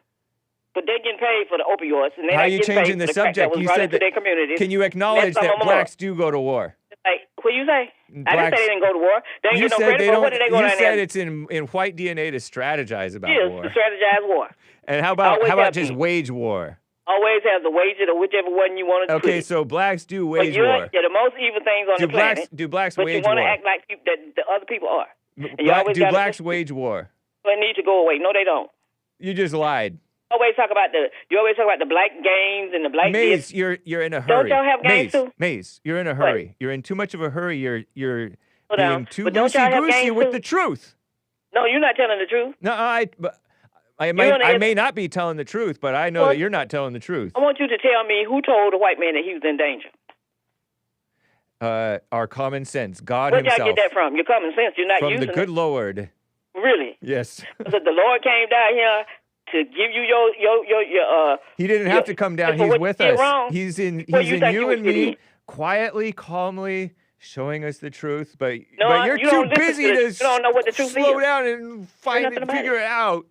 But they're getting paid for the opioids. And they're How not are you getting paid changing the for the crack subject? that was You brought said into their communities. Can you acknowledge Messed some that of 'em blacks up. do go to war? Like, what you say? I didn't Blacks- say they didn't go to war. They ain't You get no said credit they for don't. what did they go You down said there? it's in white DNA to strategize about Yes, war. to strategize war. And how about Always have just to. wage war? Always have the wage it or whichever one you want to Okay, put. so blacks do But wage you're war. the most evil things on Do the planet. blacks But you wage want to war? act like people, that the other people are. And you Black, always do gotta blacks just- wage war? They need to go away. No, they don't. You just lied. You always talk about the black gangs and the black Maze, this. you're in a Don't hurry. y'all have gangs Maze, too? Maze, you're in a hurry. You're in too much of a hurry. You're Hold on. being too But don't y'all have loosey-goosey gangs with too? the truth. No, you're not telling the truth. No, I wanna may not be telling the truth, but I know Well, that you're not telling the truth. I want you to tell me who told the white man that he was in danger. Our common sense, God Where'd y'all himself. get that from? Your common sense. You're not From using the good it. Lord. Really? Yes. Because the Lord came down here to give you your He didn't have to come down. for He's what with you did us. wrong. He's in What you think you you and was me, getting? quietly, calmly showing us the truth. But No, you're you too don't listen busy to to you don't know what the truth slow is. down and find nothing it, about figure it out.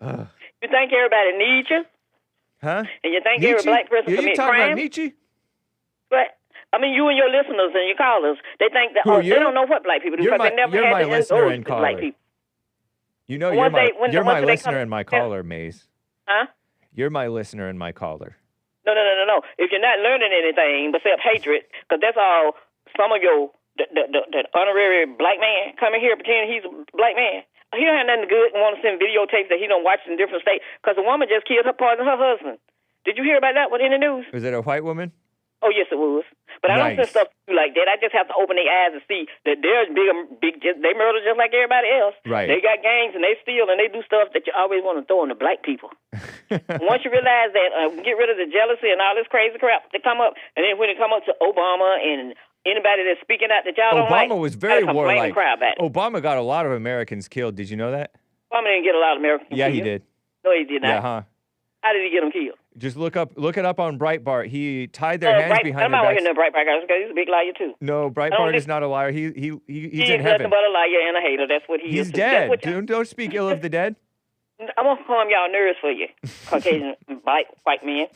You think everybody needs you, Huh? and you think every black person Are you commit talking crime. about Nietzsche? But I mean, you and your listeners and your callers, they think that Who, you? they don't know what black people do You're because my- they never you're had my to listener indulge and with black caller. people. You know, Once you're my they- when- you're my once they listener come- and my caller, Maze. Huh? You're my listener and my caller. No. If you're not learning anything except hatred, because that's all some of your the honorary black man coming here pretending he's a black man. He don't have nothing good and want to send videotapes that he don't watch in different states because a woman just killed her partner, her husband. Did you hear about that one in the news? Was it a white woman? Oh, yes, it was. But I don't Nice. send stuff to you like that. I just have to open their eyes and see that they're they murder just like everybody else. Right. They got gangs and they steal and they do stuff that you always want to throw on the black people. Once you realize that, get rid of the jealousy and all this crazy crap that come up, and then when it come up to Obama and anybody that's speaking out that y'all don't like, Obama was very gotta complain warlike. and cry about it. Obama got a lot of Americans killed. Did you know that? Obama didn't get a lot of Americans Yeah, killed. he did. No, he did not. Yeah, huh? How did he get them killed? Just look it up on Breitbart. He tied their hands behind I'm their not backs. watching no Breitbart guys because he's a big liar too. No, Breitbart Only- is not a liar. He's He in is heaven. nothing but a liar and a hater. That's what he He's is. That's dead. what Don't speak ill of the dead. I'm going to calm y'all nerves for you, Caucasian white men.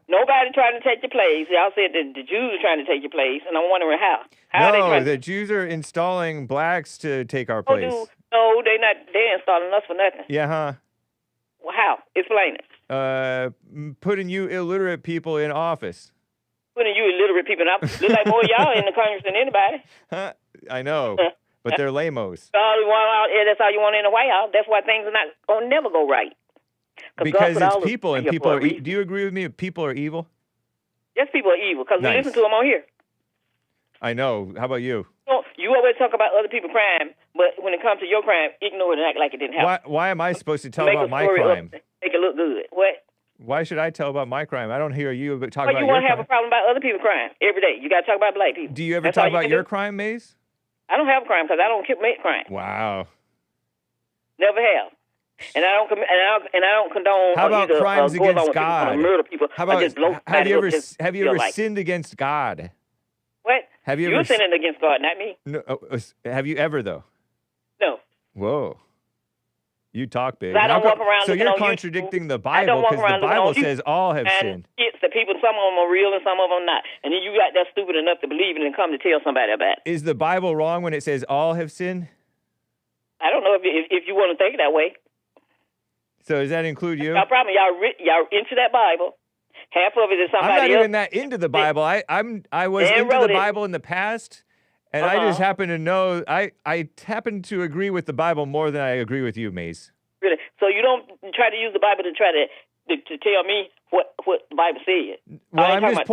Nobody trying to take your place. Y'all said that the Jews are trying to take your place, and I'm wondering how. How are they No, trying the Jews are installing blacks to take our Oh, place. dude, no, they're not. They're installing us for nothing. Yeah, huh? Well, how? Explain it. Putting you illiterate people in office. Putting you illiterate people up. Look like more of y'all in the Congress than anybody. Huh? I know, but they're lamos. All you want out, that's all you want in the White House. That's why things are not gonna never go right. Because God put all it's of people, us and here people for a are. reason. Do you agree with me? People are evil. Yes, people are evil because Nice. we listen to them on here. I know. How about you? You always talk about other people's crime, but when it comes to your crime, ignore it and act like it didn't happen. Why am I supposed to tell Make about a my story up, crime? make it look good. What? Why should I tell about my crime? I don't hear you talk Well, about you your want to have a crime. problem about other people's crime every day. You got to talk about black people. Do you ever That's talk all you about can your do. crime, Maze? I don't have a crime because I don't commit crime. Wow. Never have. And I don't condone. How about either, crimes go along against with people God? trying to murder people. How or about just blow have you somebody ever up just have you feel ever like. sinned against God? What? Have you You're ever sinning against God, not me. No, have you ever though? No. Whoa. You talk big. I don't How walk come- around So looking you're on YouTube. contradicting the I don't Bible walk because around the looking Bible on YouTube says all have and sinned. It's the people, some of them are real and some of them not. And then you got that stupid enough to believe it and come to tell somebody about it. Is the Bible wrong when it says all have sinned? I don't know if you want to think it that way. So does that include you? Y'all probably y'all into that Bible. Half of it is somebody I'm not else. even that into the Bible. I was Dan into wrote the it. Bible in the past, and I just Uh-huh. happen to know I happen to agree with the Bible more than I agree with you, Mace. Really. So you don't try to use the Bible to try to tell me what the Bible said. Well, I ain't I'm talking just about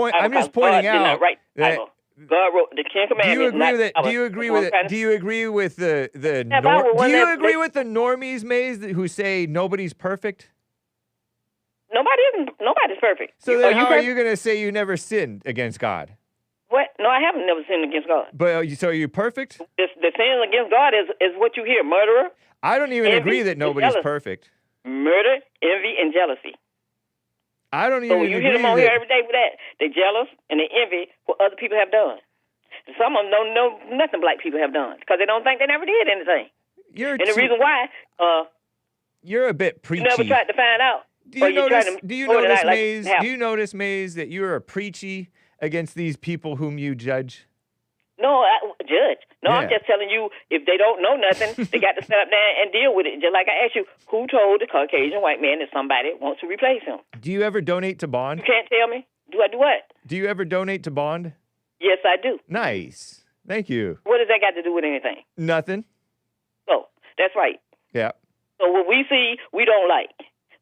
pointing God did not out write the that. Bible. God wrote the Ten Do you Commandments. agree with it? not Do the you Bible. agree That's with what it? I'm trying to Do you agree with the Yeah, Bible do wasn't you that- agree with the normies, Maze, who say nobody's perfect? Nobody's perfect. So then, how are perfect? you going to say you never sinned against God? What? No, I haven't never sinned against God. But so are you perfect? The sin against God is what you hear: murderer. I don't even agree that nobody's perfect. Murder, envy, and jealousy. I don't even So you hear them on here every day with that. They're jealous and they envy what other people have done. Some of them don't know nothing black people have done because they don't think they never did anything. And the reason why, you're a bit preachy. You never tried to find out. Do you notice, Maze, that you're a preachy against these people whom you judge? No, judge. No, Yeah. I'm just telling you, if they don't know nothing, they got to sit up there and deal with it. Just like I asked you, who told the Caucasian white man that somebody wants to replace him? Do you ever donate to Bond? You can't tell me. Do I do what? Do you ever donate to Bond? Yes, I do. Nice. Thank you. What does that got to do with anything? Nothing. So, that's right. Yeah. So what we see, we don't like.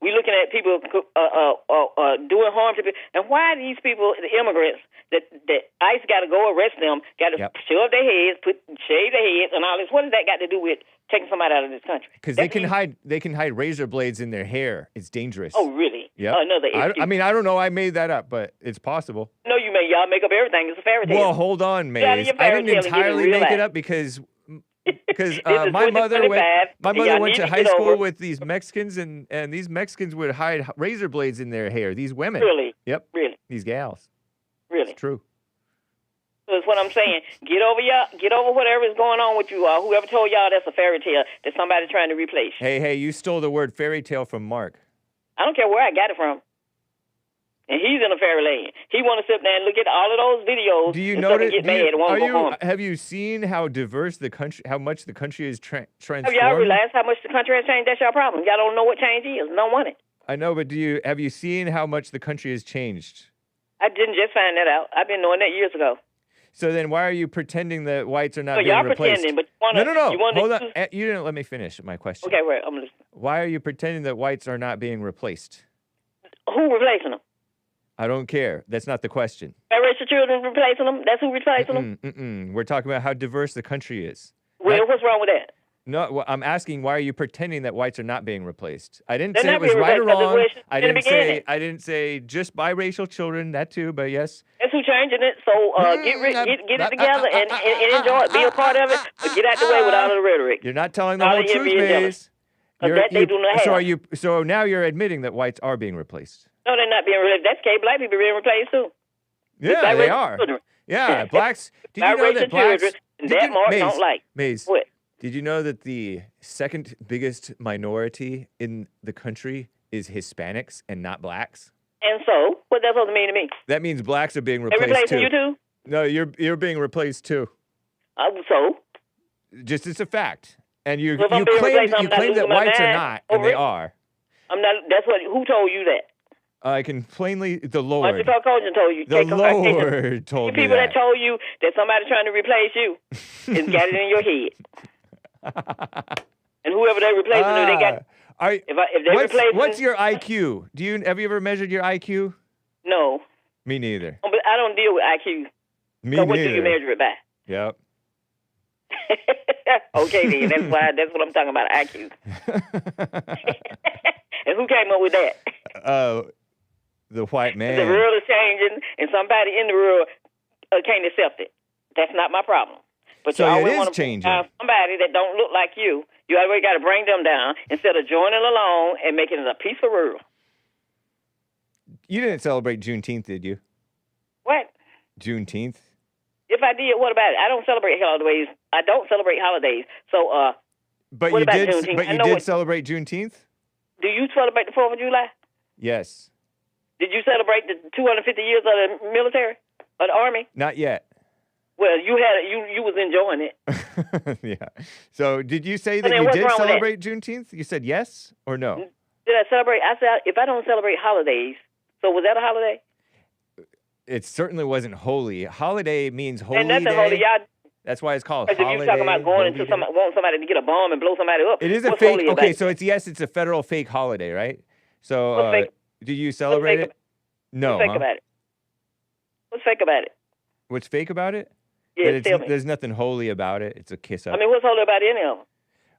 We looking at people doing harm to people. And why these people, the immigrants, that ICE got to go arrest them, got to shove their heads, shave their heads, and all this? What does that got to do with taking somebody out of this country? Because they can hide razor blades in their hair. It's dangerous. Oh, really? Yeah. Another issue. I mean, I don't know. I made that up, but it's possible. No, you may. Y'all make up everything. It's a fairy tale. Well, hold on, Maze. I didn't entirely make it up because my mother went to high school with these Mexicans, and these Mexicans would hide razor blades in their hair. These women. Really? Yep. Really? These gals. Really? It's true. So that's what I'm saying. Get over whatever is going on with you all. Whoever told y'all that's a fairy tale, that somebody's trying to replace you. Hey, you stole the word fairy tale from Mark. I don't care where I got it from. And he's in a fairy land. He want to sit there and look at all of those videos. Do you and notice? get mad and want to go home. Have you seen how diverse the country? How much the country is transformed? Have y'all realized how much the country has changed? That's your problem. Y'all don't know what change is. Don't want it. I know, but have you seen how much the country has changed? I didn't just find that out. I've been knowing that years ago. So then, why are you pretending that whites are not being y'all replaced? Pretending, but you wanna, No. You wanna Hold on. You didn't let me finish my question. Okay, wait. I'm listening. Why are you pretending that whites are not being replaced? Who replacing them? I don't care. That's not the question. Biracial children replacing them? That's who replacing them? We're talking about how diverse the country is. Well, what's wrong with that? No, well, I'm asking why are you pretending that whites are not being replaced? I didn't They're say it not was being right or replaced, wrong. I didn't say just biracial children, that too, but yes. That's who changing it. So get it together and enjoy it. Be a part of it, but get out the way with all of the rhetoric. You're not telling the whole truth, Maze. They do not have. So now you're admitting that whites are being replaced. No, they're not being replaced. That's okay. Black people being replaced too. Yeah, they are. Children. Yeah, blacks. Did you know that blacks? That Mark don't like. Maze. What? Did you know that the second biggest minority in the country is Hispanics and not blacks? And so, what that's supposed to mean to me? That means blacks are being replaced They're replacing too. you too? No, you're being replaced too. So? Just it's a fact. And you claim that whites are not, and they are. I'm not. That's what. Who told you that? I can plainly, the Lord. What the Caucasian told you? The Lord told me people that. Told you that somebody trying to replace you and got it in your head. And whoever they replacing, they got. If they replacing, what's your IQ? Have you ever measured your IQ? No. Me neither. But I don't deal with IQ. Me so neither. What do you measure it by? Yep. Okay, then that's what I'm talking about, IQ. And who came up with that? The white man. The world is changing, and somebody in the world can't accept it. That's not my problem. But so you always it want is to changing. Somebody that don't look like you. You always got to bring them down instead of joining along and making it a peaceful world. You didn't celebrate Juneteenth, did you? What? Juneteenth. If I did, what about it? I don't celebrate holidays. I don't celebrate holidays. So, but what you about did. Juneteenth? But you did celebrate Juneteenth. Do you celebrate the 4th of July? Yes. Did you celebrate the 250 years of the military, or the army? Not yet. Well, you was enjoying it. Yeah. So, did you say that you did celebrate Juneteenth? You said yes or no? Did I celebrate? I said if I don't celebrate holidays, so was that a holiday? It certainly wasn't holy. Holiday means holy and that's day. A holy, y'all. That's why it's called holiday. If you're talking about going into want somebody to get a bomb and blow somebody up. It is a fake. Okay, so it's a federal fake holiday, right? So, do you celebrate it? No. What's fake about it? What's fake about it? What's fake about it? Yeah, tell me. There's nothing holy about it. It's a kiss up. I mean, what's holy about any of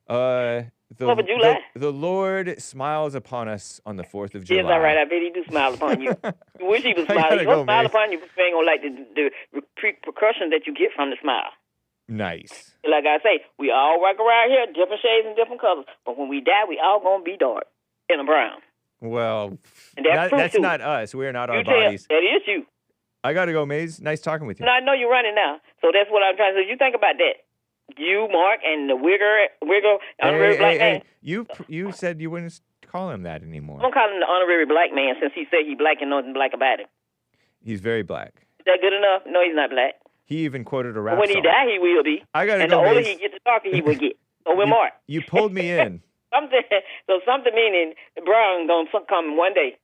them? 4th of July. The Lord smiles upon us on the 4th of July. Yes, all right. I bet he do smile upon you. You wish he was smiling. He will smile upon you, but you ain't gonna like the repercussions that you get from the smile. Nice. Like I say, we all walk around here, different shades and different colors. But when we die, we all gonna be dark and a brown. Well, and that's not us. We're not our bodies. That is you. I gotta go, Maze. Nice talking with you. No, I know you're running now. So that's what I'm trying to say. You think about that. You, Mark, and the Wiggle, honorary black man. You said you wouldn't call him that anymore. I'm gonna call him the honorary black man since he said he's black and nothing black about him. He's very black. Is that good enough? No, he's not black. He even quoted a rap song. When he die, he will be. I gotta and go, the older Maze. he gets, the darker he will get. So we're Mark. You pulled me in. something meaning Brown gonna come one day.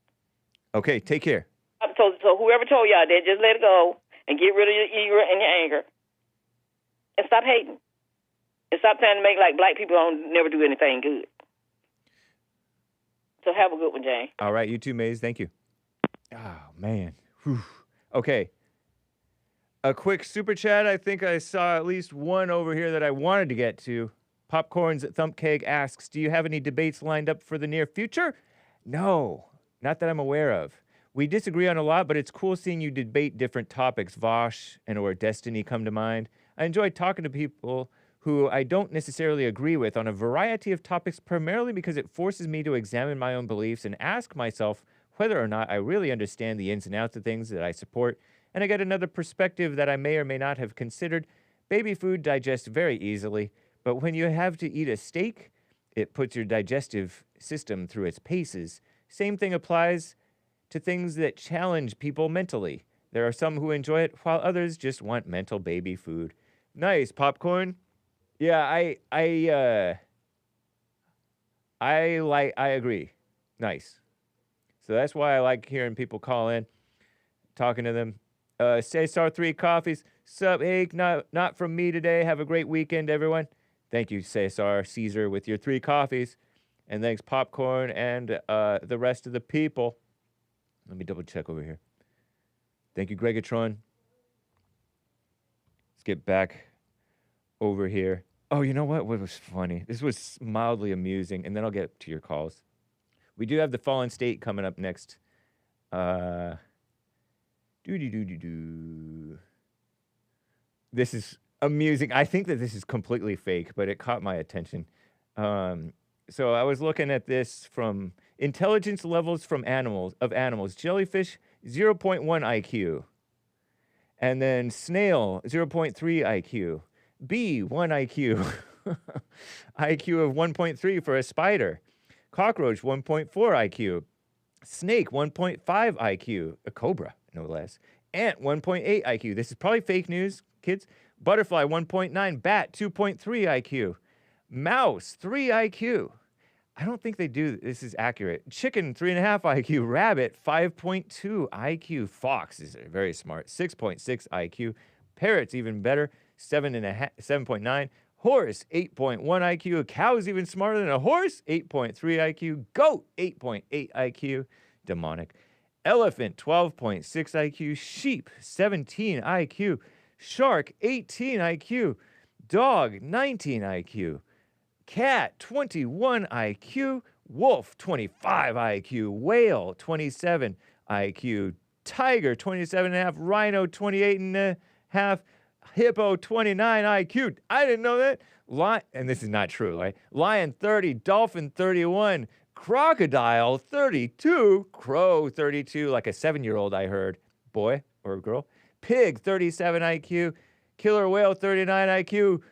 Okay, take care. So whoever told y'all that, just let it go and get rid of your ego and your anger and stop hating. And stop trying to make like black people don't never do anything good. So have a good one, Jane. All right, you too, Maze. Thank you. Oh, man. Whew. Okay. A quick super chat. I think I saw at least one over here that I wanted to get to. Popcorns at Thumpkeg asks, do you have any debates lined up for the near future? No, not that I'm aware of. We disagree on a lot, but it's cool seeing you debate different topics. Vosh and or Destiny come to mind. I enjoy talking to people who I don't necessarily agree with on a variety of topics, primarily because it forces me to examine my own beliefs and ask myself whether or not I really understand the ins and outs of things that I support, and I get another perspective that I may or may not have considered. Baby food digests very easily, but when you have to eat a steak, it puts your digestive system through its paces. Same thing applies to things that challenge people mentally. There are some who enjoy it, while others just want mental baby food. Nice, Popcorn. Yeah, I agree. Nice. So that's why I like hearing people call in, talking to them. Cesar 3 Coffees. Sup, Hake? Not from me today. Have a great weekend, everyone. Thank you, Caesar, with your 3 coffees. And thanks, Popcorn, and the rest of the people. Let me double check over here. Thank you, Gregatron. Let's get back over here. Oh, you know what? What was funny? This was mildly amusing, and then I'll get to your calls. We do have the Fallen State coming up next. This is amusing. I think that this is completely fake, but it caught my attention. So I was looking at this from intelligence levels from animals. Jellyfish, 0.1 IQ. And then snail, 0.3 IQ. Bee, 1 IQ. IQ of 1.3 for a spider. Cockroach, 1.4 IQ. Snake, 1.5 IQ. A cobra, no less. Ant, 1.8 IQ. This is probably fake news, kids. Butterfly, 1.9. Bat, 2.3 IQ. Mouse, 3 IQ. I don't think they do. This is accurate. Chicken, 3.5 IQ. Rabbit, 5.2 IQ. Fox is very smart. 6.6 IQ. Parrot's even better. 7.9. Horse, 8.1 IQ. A cow's even smarter than a horse. 8.3 IQ. Goat, 8.8 IQ. Demonic. Elephant, 12.6 IQ. Sheep, 17 IQ. Shark, 18 IQ. Dog, 19 IQ. Cat, 21 IQ. Wolf, 25 IQ. Whale, 27 IQ. Tiger, 27.5. Rhino, 28.5. Hippo, 29 IQ. I didn't know that. And this is not true, right? Lion, 30. Dolphin, 31. Crocodile, 32. Crow, 32. Like a 7-year-old, I heard. Boy or girl. Pig, 37 IQ. Killer whale, 39 IQ.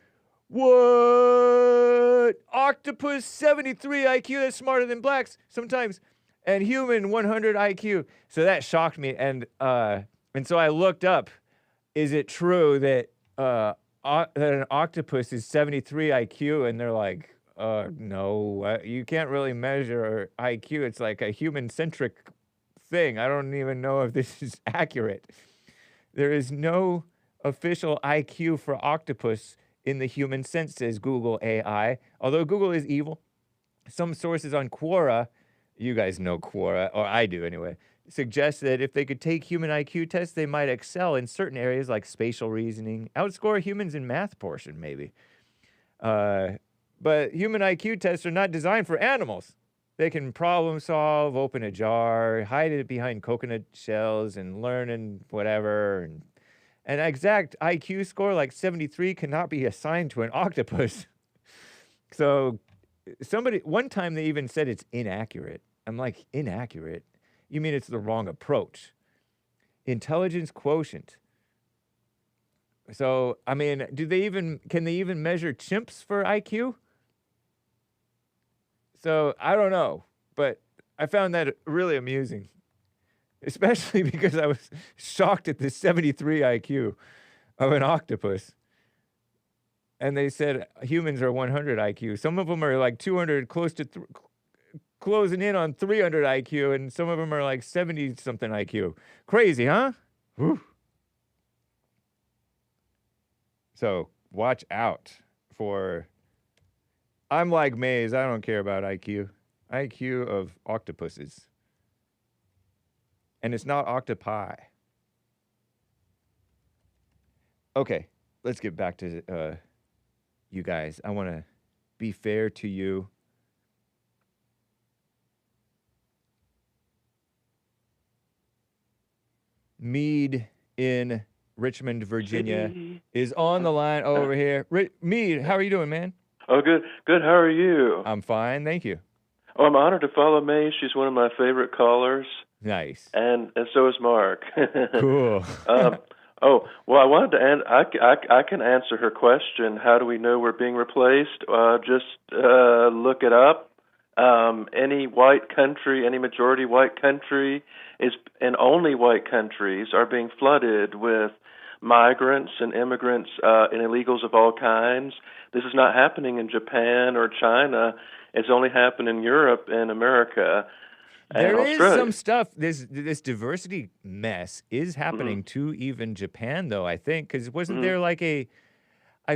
What? Octopus, 73 IQ. That's smarter than blacks sometimes. And human, 100 IQ. So that shocked me. And so I looked up, is it true that an octopus is 73 IQ? And they're like, no, you can't really measure IQ. It's like a human-centric thing. I don't even know if this is accurate. There is no official IQ for octopus in the human sense, says Google AI. Although Google is evil, some sources on Quora, you guys know Quora, or I do anyway, suggest that if they could take human IQ tests, they might excel in certain areas like spatial reasoning, outscore humans in math portion maybe. But human IQ tests are not designed for animals. They can problem solve, open a jar, hide it behind coconut shells, and learn and whatever. And an exact IQ score like 73 cannot be assigned to an octopus. So one time they even said it's inaccurate. I'm like, inaccurate? You mean it's the wrong approach? Intelligence quotient. So, I mean, can they even measure chimps for IQ? So, I don't know, but I found that really amusing, especially because I was shocked at the 73 IQ of an octopus. And they said humans are 100 IQ. Some of them are like 200, closing in on 300 IQ, and some of them are like 70-something IQ. Crazy, huh? Whew. So watch out for... I'm like Maze. I don't care about IQ. IQ of octopuses. And it's not octopi. Okay, let's get back to you guys. I want to be fair to you. MEADE in Richmond, Virginia is on the line over here. MEADE, how are you doing, man? Oh, good. Good. How are you? I'm fine, thank you. Oh, I'm honored to follow May. She's one of my favorite callers. Nice. And so is Mark. Cool. Oh, well, I wanted to I can answer her question. How do we know we're being replaced? Just look it up. Any white country, any majority white country and only white countries are being flooded with migrants and immigrants and illegals of all kinds. This is not happening in Japan or China. It's only happened in Europe and America. There is some stuff. This diversity mess is happening to even Japan, though, I think, because wasn't there like I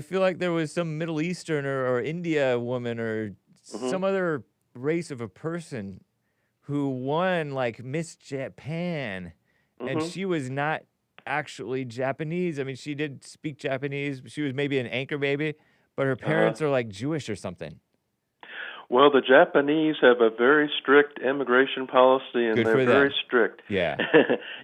feel like there was some Middle Eastern or India woman or some other race of a person who won like Miss Japan, and she was not actually Japanese. I mean, she did speak Japanese. She was maybe an anchor baby, but her parents are like Jewish or something. Well, the Japanese have a very strict immigration policy, and they're very strict. Yeah.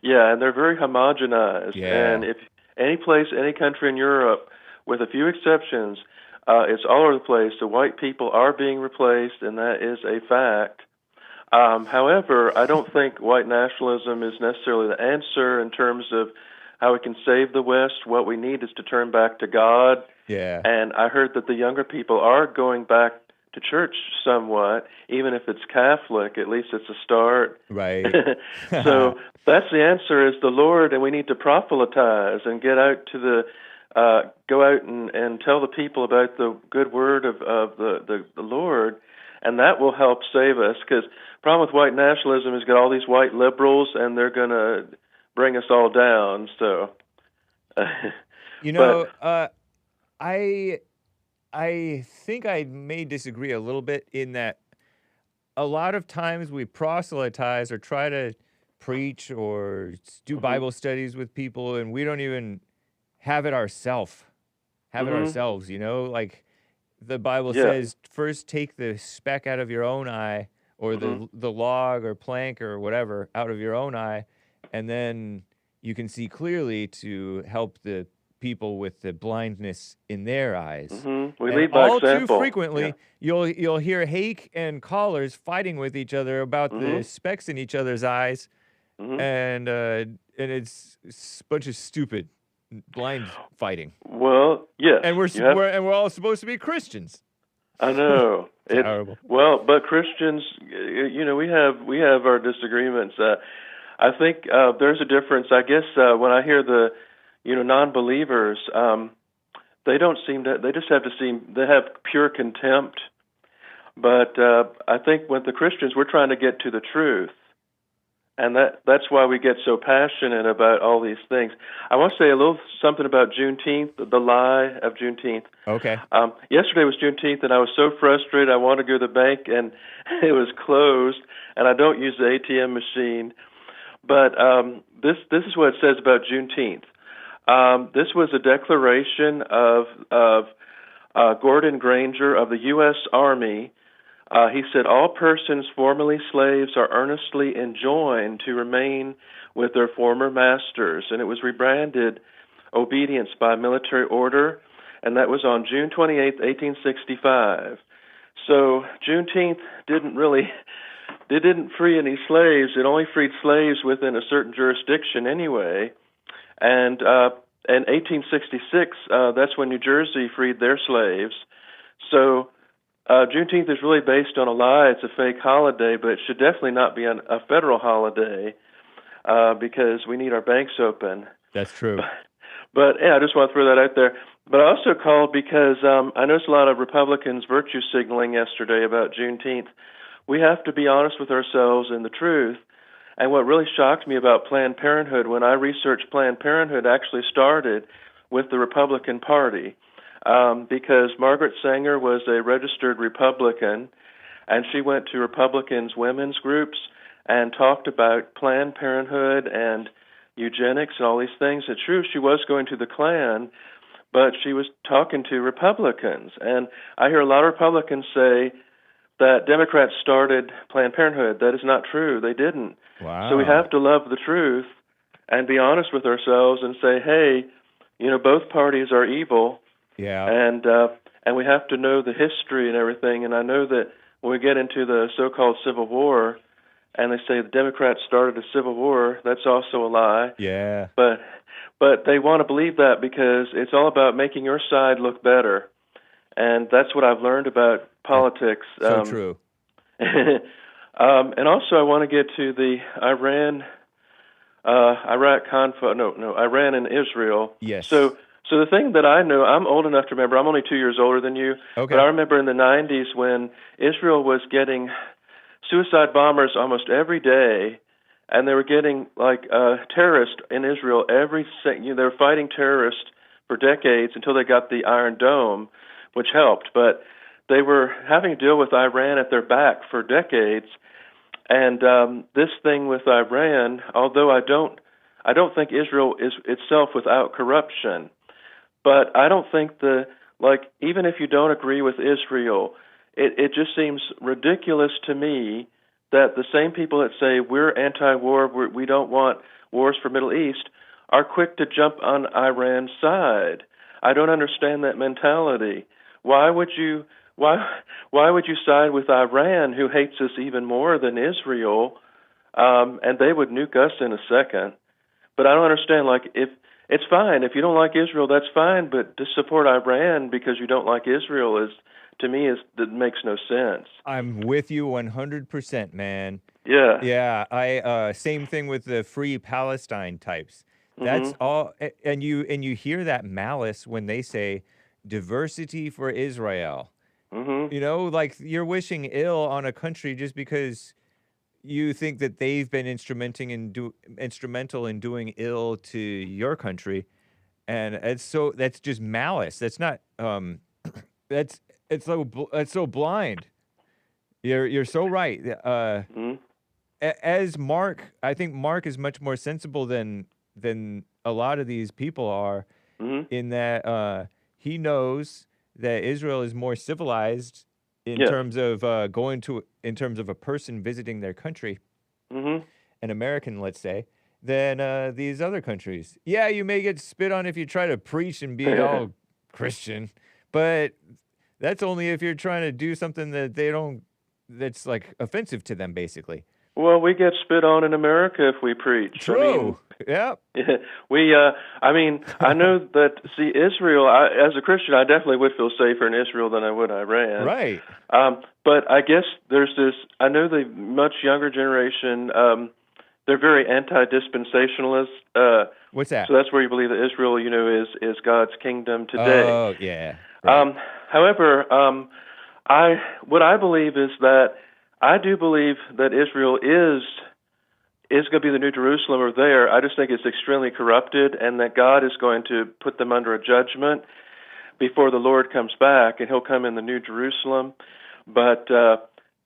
Yeah, and they're very homogenized. Yeah. And if any place, any country in Europe, with a few exceptions, it's all over the place. The white people are being replaced, and that is a fact. However, I don't think white nationalism is necessarily the answer in terms of how we can save the West. What we need is to turn back to God. Yeah. And I heard that the younger people are going back to church somewhat, even if it's Catholic. At least it's a start. Right. So that's the answer, is the Lord, and we need to proselytize and get out to the go out and tell the people about the good word of the Lord, and that will help save us. Because the problem with white nationalism is got all these white liberals, and they're going to bring us all down. So, I think I may disagree a little bit in that a lot of times we proselytize or try to preach or do Bible studies with people, and we don't even have it ourselves. You know, like the Bible says, first take the speck out of your own eye, or the log or plank or whatever out of your own eye, and then you can see clearly to help the people with the blindness in their eyes. We lead by example. Too frequently, you'll hear Hake and callers fighting with each other about the specks in each other's eyes, and it's a bunch of stupid blind fighing. Well, yes, and we're all supposed to be Christians. I know. It's terrible. Well, but Christians, you know, we have our disagreements. I think there's a difference. I guess when I hear the non-believers, they don't seem to. They just have they have pure contempt. But I think with the Christians, we're trying to get to the truth, and that's why we get so passionate about all these things. I want to say a little something about Juneteenth, the lie of Juneteenth. Okay. Yesterday was Juneteenth, and I was so frustrated. I wanted to go to the bank, and it was closed, and I don't use the ATM machine. But this is what it says about Juneteenth. This was a declaration of Gordon Granger of the U.S. Army. He said, all persons formerly slaves are earnestly enjoined to remain with their former masters. And it was rebranded obedience by military order, and that was on June 28, 1865. So Juneteenth didn't free any slaves. It only freed slaves within a certain jurisdiction anyway. And in 1866, that's when New Jersey freed their slaves. So Juneteenth is really based on a lie. It's a fake holiday, but it should definitely not be a federal holiday because we need our banks open. That's true. But yeah, I just want to throw that out there. But I also called because I noticed a lot of Republicans virtue signaling yesterday about Juneteenth. We have to be honest with ourselves and the truth. And what really shocked me about Planned Parenthood, when I researched Planned Parenthood, actually started with the Republican Party because Margaret Sanger was a registered Republican, and she went to Republicans' women's groups and talked about Planned Parenthood and eugenics and all these things. It's true, she was going to the Klan, but she was talking to Republicans. And I hear a lot of Republicans say that Democrats started Planned Parenthood. That is not true. They didn't. Wow. So we have to love the truth and be honest with ourselves and say, hey, both parties are evil. Yeah. And we have to know the history and everything. And I know that when we get into the so-called Civil War, and they say the Democrats started a civil war, that's also a lie. Yeah. But they want to believe that because it's all about making your side look better. And that's what I've learned about politics. So true. And also I want to get to the Iran and Israel. Yes. So the thing that I know, I'm old enough to remember, I'm only 2 years older than you, okay. But I remember in the 90s when Israel was getting suicide bombers almost every day, and they were getting terrorists in Israel they were fighting terrorists for decades until they got the Iron Dome, which helped. But they were having to deal with Iran at their back for decades. And this thing with Iran, although I don't think Israel is itself without corruption, but I don't think even if you don't agree with Israel, it just seems ridiculous to me that the same people that say we're anti-war, we don't want wars for Middle East, are quick to jump on Iran's side. I don't understand that mentality. Why would you side with Iran, who hates us even more than Israel, and they would nuke us in a second? But I don't understand. If it's fine if you don't like Israel, that's fine. But to support Iran because you don't like Israel that makes no sense. I'm with you 100%, man. Yeah. Yeah. I same thing with the Free Palestine types. That's all. And you hear that malice when they say diversity for Israel. You're wishing ill on a country just because you think that they've been instrumental in doing ill to your country, and that's just malice. That's not it's so blind. You're so right. As Mark, I think Mark is much more sensible than a lot of these people are, in that he knows that Israel is more civilized in terms of in terms of a person visiting their country, an American, let's say, than these other countries. Yeah, you may get spit on if you try to preach and be all Christian, but that's only if you're trying to do something that that's offensive to them, basically. Well, we get spit on in America if we preach. True. Yeah. I know that, Israel, as a Christian, I definitely would feel safer in Israel than I would Iran. Right. But I guess there's this, I know the much younger generation, they're very anti-dispensationalist. What's that? So that's where you believe that Israel, is God's kingdom today. Oh, yeah. Right. However, what I believe is that I do believe that Israel is going to be the New Jerusalem over there. I just think it's extremely corrupted, and that God is going to put them under a judgment before the Lord comes back, and he'll come in the New Jerusalem. But,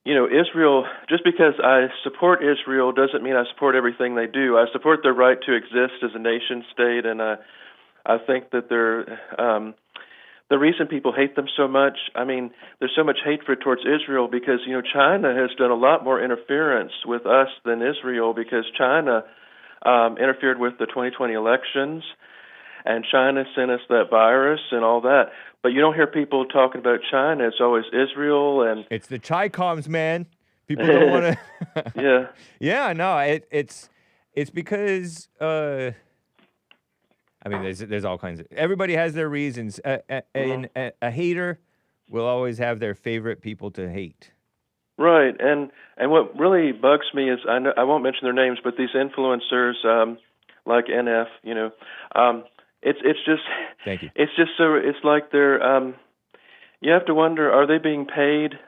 Israel, just because I support Israel doesn't mean I support everything they do. I support their right to exist as a nation state, and I think that the reason people hate them so much, I mean, there's so much hatred towards Israel because, China has done a lot more interference with us than Israel because China interfered with the 2020 elections, and China sent us that virus and all that. But you don't hear people talking about China. It's always Israel and... It's the Chi-Coms, man. People don't want to... Yeah. Yeah, no, it's because... I mean, there's all kinds of... Everybody has their reasons. A hater will always have their favorite people to hate. Right, and what really bugs me is, I won't mention their names, but these influencers, like NF, it's just... Thank you. It's just so... It's like they're... you have to wonder, are they being paid?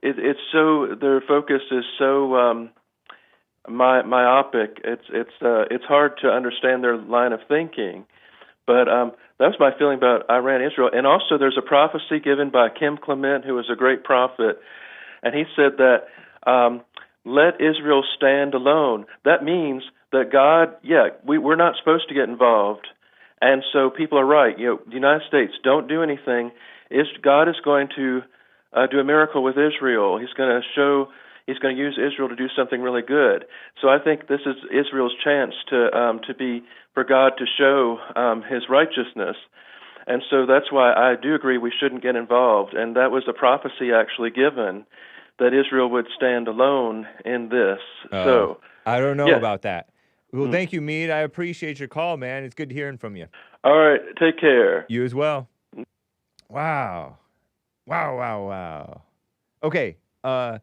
It's so... Their focus is so... myopic. It's hard to understand their line of thinking, but that's my feeling about Iran, Israel. And also, there's a prophecy given by Kim Clement, who is a great prophet, and he said that let Israel stand alone. That means that God, we're not supposed to get involved, and so people are right. The United States, don't do anything. God is going to do a miracle with Israel. He's going to use Israel to do something really good. So I think this is Israel's chance for God to show His righteousness. And so that's why I do agree we shouldn't get involved. And that was a prophecy actually given that Israel would stand alone in this. So I don't know about that. Well, thank you, Meade. I appreciate your call, man. It's good hearing from you. All right. Take care. You as well. Wow. Okay. I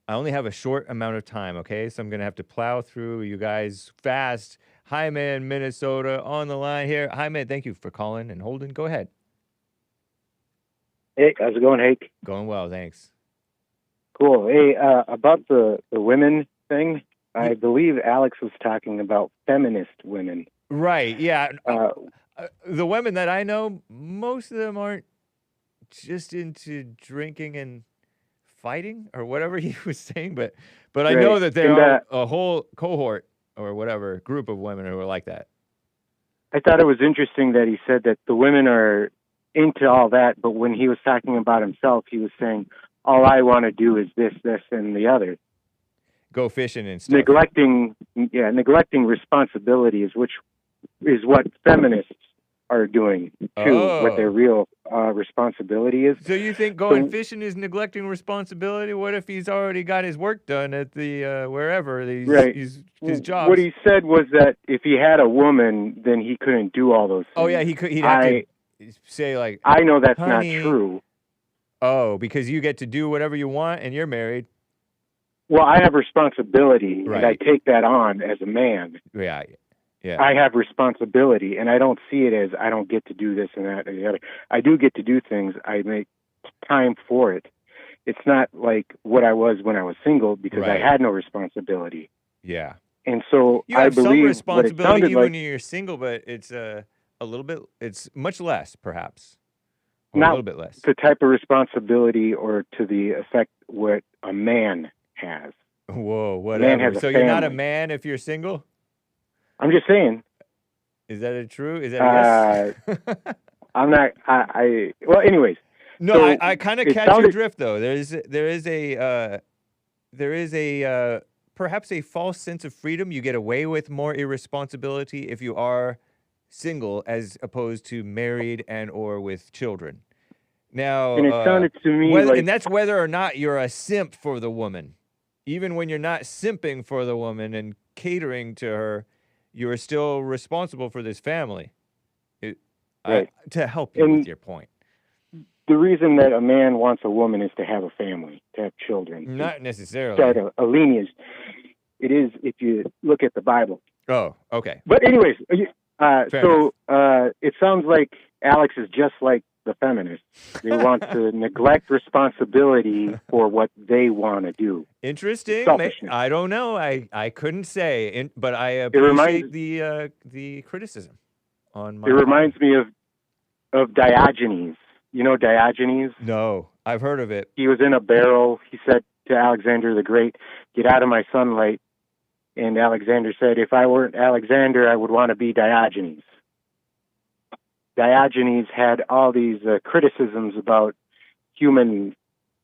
only have a short amount of time, okay? So I'm going to have to plow through you guys fast. Jaime in Minnesota on the line here. Jaime, thank you for calling and holding. Go ahead. Hey, how's it going, Hake? Going well, thanks. Cool. Hey, about the women thing, I believe Alex was talking about feminist women. Right, yeah. The women that I know, most of them aren't just into drinking and fighting or whatever he was saying, but I know that there are a whole cohort or whatever group of women who are like that. I thought it was interesting that he said that the women are into all that, but when he was talking about himself, he was saying, all I want to do is this, and the other. Go fishing and stuff. Neglecting responsibilities, which is what feminists are doing too, what their real responsibility is. So you think going fishing is neglecting responsibility? What if he's already got his work done at the wherever his job? What he said was that if he had a woman, then he couldn't do all those things. Oh yeah, he'd have to say like, I know that's honey, not true. Oh, because you get to do whatever you want and you're married. Well, I have responsibility, and I take that on as a man. Yeah. I have responsibility, and I don't see it as I don't get to do this and that and the other. I do get to do things. I make time for it. It's not like what I was when I was single because I had no responsibility. Yeah. And so you have believe some responsibility even when you're single, but it's a little bit. It's much less, perhaps. Or not a little bit less. The type of responsibility or to the effect what a man has. Whoa, whatever. So you're not a man if you're single? I'm just saying. Is that true? Is that a yes? I'm not. Well, anyways. No, so I kind of catch your drift though. There is a perhaps a false sense of freedom. You get away with more irresponsibility if you are single as opposed to married and or with children. Now, and it sounded to me and that's whether or not you're a simp for the woman. Even when you're not simping for the woman and catering to her, you are still responsible for this family. To help you with your point. The reason that a man wants a woman is to have a family, to have children. Not necessarily. Start a lineage. It is if you look at the Bible. Oh, okay. But anyways, it sounds like Alex is just like the feminists. They want to neglect responsibility for what they want to do. Interesting. Selfishness. I don't know. I couldn't say, but I appreciate the criticism on my. It reminds me of Diogenes. You know Diogenes? No, I've heard of it. He was in a barrel. He said to Alexander the Great, "Get out of my sunlight." And Alexander said, "If I weren't Alexander, I would want to be Diogenes." Diogenes had all these criticisms about human,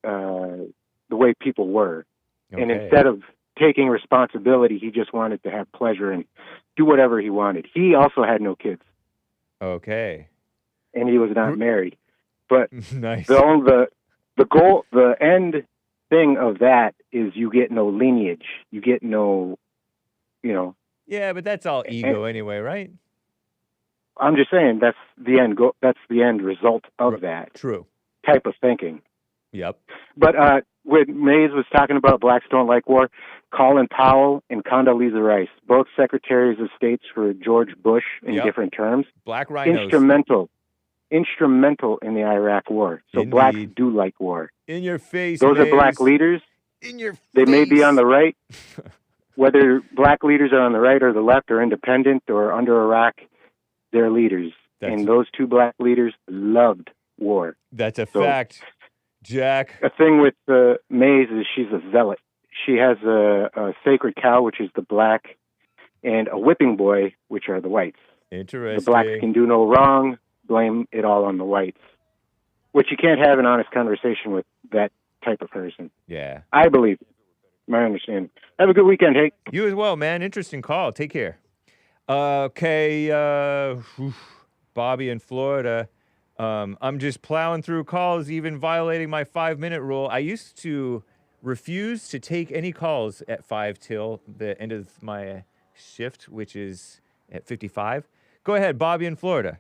the way people were. Okay. And instead of taking responsibility, he just wanted to have pleasure and do whatever he wanted. He also had no kids. Okay. And he was not married. But nice. the goal, the end thing of that is you get no lineage. You get no, you know. Yeah, but that's all ego anyway, right? I'm just saying that's the end goal. That's the end result of that. True. Type of thinking. Yep. But when Mays was talking about blacks don't like war, Colin Powell and Condoleezza Rice, both secretaries of states for George Bush in different terms. Black rhinos. Instrumental in the Iraq war. So Indeed. blacks do like war. In your face, Those Mays. are black leaders. In your face. They may be on the right. Whether black leaders are on the right or the left or independent or under Iraq, they're leaders. And those two black leaders loved war. That's a fact, Jack. A thing with Mays is she's a zealot. She has a sacred cow, which is the black, and a whipping boy, which are the whites. Interesting. The blacks can do no wrong, blame it all on the whites. Which you can't have an honest conversation with that type of person. Yeah. I believe. My understanding. Have a good weekend, Hank. You as well, man. Interesting call. Take care. Okay, Bobby in Florida. I'm just plowing through calls, even violating my 5-minute rule. I used to refuse to take any calls at 5 till the end of my shift, which is at 55. Go ahead, Bobby in Florida.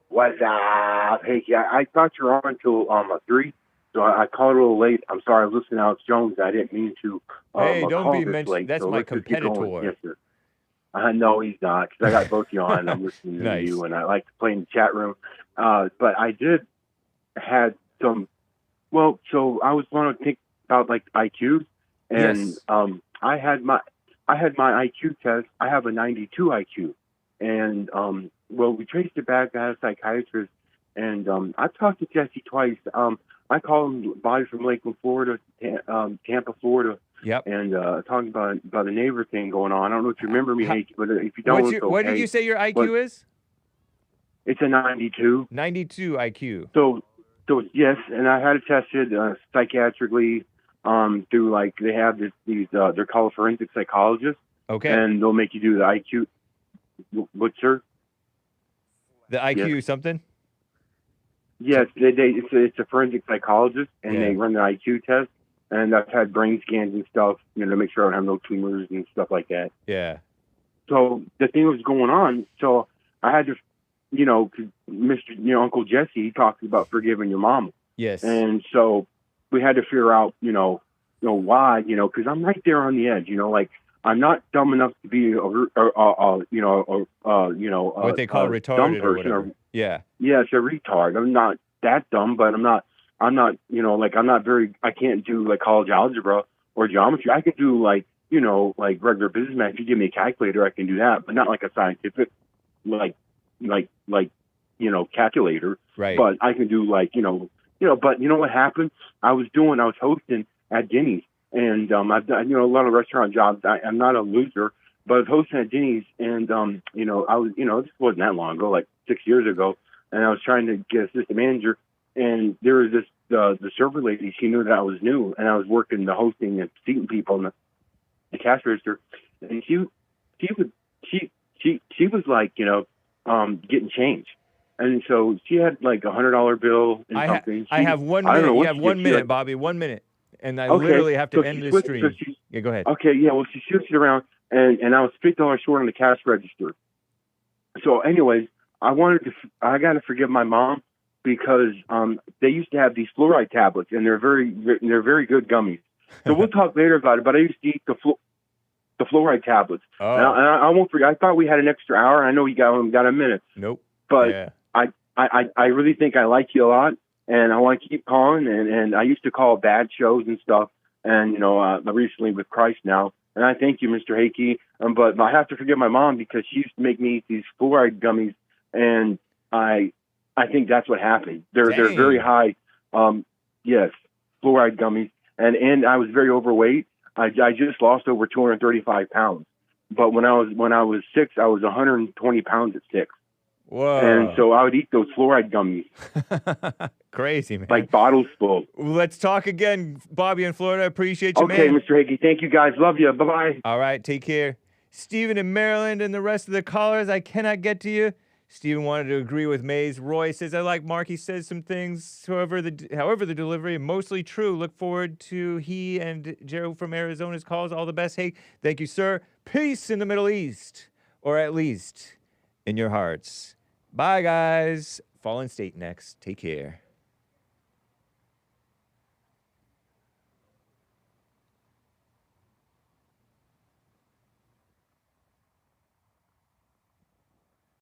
What's up? Hey, I thought you were on until 3, so I called a little late. I'm sorry, I was listening to Alex Jones. I didn't mean to. Hey, don't be mentioned. mentioned. That's so my let's just keep going. competitor. Yes, sir. No, he's not, because I got both you on. I'm listening Nice. to you, and I like to play in the chat room. But I did had some. Well, so I was going to think about like IQs, and Yes. I had my IQ test. I have a 92 IQ, and well, we traced it back. I had a psychiatrist, and I've talked to Jesse twice. I call him Bobby from Lakeland, Florida, Tampa, Florida. Yep. And talking about the neighbor thing going on. I don't know if you remember me, Hank, but if you don't, it's okay. What did you say your IQ is? It's a 92. 92 IQ. So yes, and I had it tested psychiatrically through like they have these they're called forensic psychologists. Okay. And they'll make you do the IQ. What, sir? The IQ Yes. something? Yes, it's a forensic psychologist, and Yeah. they run the IQ test. And I've had brain scans and stuff, to make sure I don't have no tumors and stuff like that. Yeah. So the thing was going on. So I had to, 'cause Mr. Uncle Jesse, he talks about forgiving your mom. Yes. And so we had to figure out, why, because I'm right there on the edge, like I'm not dumb enough to be what they call retarded or whatever. Yeah. Yeah, it's a retard. I'm not that dumb, but I'm not, I'm not very, I can't do like college algebra or geometry. I can do like regular business math. If you give me a calculator, I can do that, but not like a scientific, calculator. Right. But I can do but you know what happened? I was hosting at Denny's, and I've done, a lot of restaurant jobs. I'm not a loser, but I was hosting at Denny's, and I was, this wasn't that long ago, like 6 years ago, and I was trying to get assistant manager. And there was this the server lady. She knew that I was new, and I was working the hosting and seating people in the cash register. And she was like, getting change. And so she had like $100 bill and something. I have 1 minute. You have 1 minute, Bobby. 1 minute, and I literally have to end this stream. Yeah, go ahead. Okay, yeah. Well, she shifts it around, and I was $50 short on the cash register. So, anyways, I got to forgive my mom. Because they used to have these fluoride tablets, and they're very good gummies. So we'll talk later about it. But I used to eat the fluoride tablets, Oh. and I won't forget. I thought we had an extra hour. I know you got a minute. Nope. But Yeah. I really think I like you a lot, and I want to keep calling. And I used to call bad shows and stuff, and recently with Christ now. And I thank you, Mr. Hakey. But I have to forgive my mom because she used to make me eat these fluoride gummies, and I think that's what happened. They're very high, yes, fluoride gummies, and I was very overweight. I just lost over 235 pounds. But when I was 6, I was 120 pounds at 6. Whoa. And so I would eat those fluoride gummies. Crazy, man. Like bottles full. Let's talk again, Bobby in Florida. Appreciate you, Okay, man. Mr. Hickey. Thank you, guys. Love you. Bye-bye. All right, take care. Stephen in Maryland and the rest of the callers, I cannot get to you. Stephen wanted to agree with Mays. Roy says, I like Mark. He says some things, however, the delivery, mostly true. Look forward to he and Joe from Arizona's calls. All the best. Hey, thank you, sir. Peace in the Middle East, or at least in your hearts. Bye, guys. Fallen State next. Take care.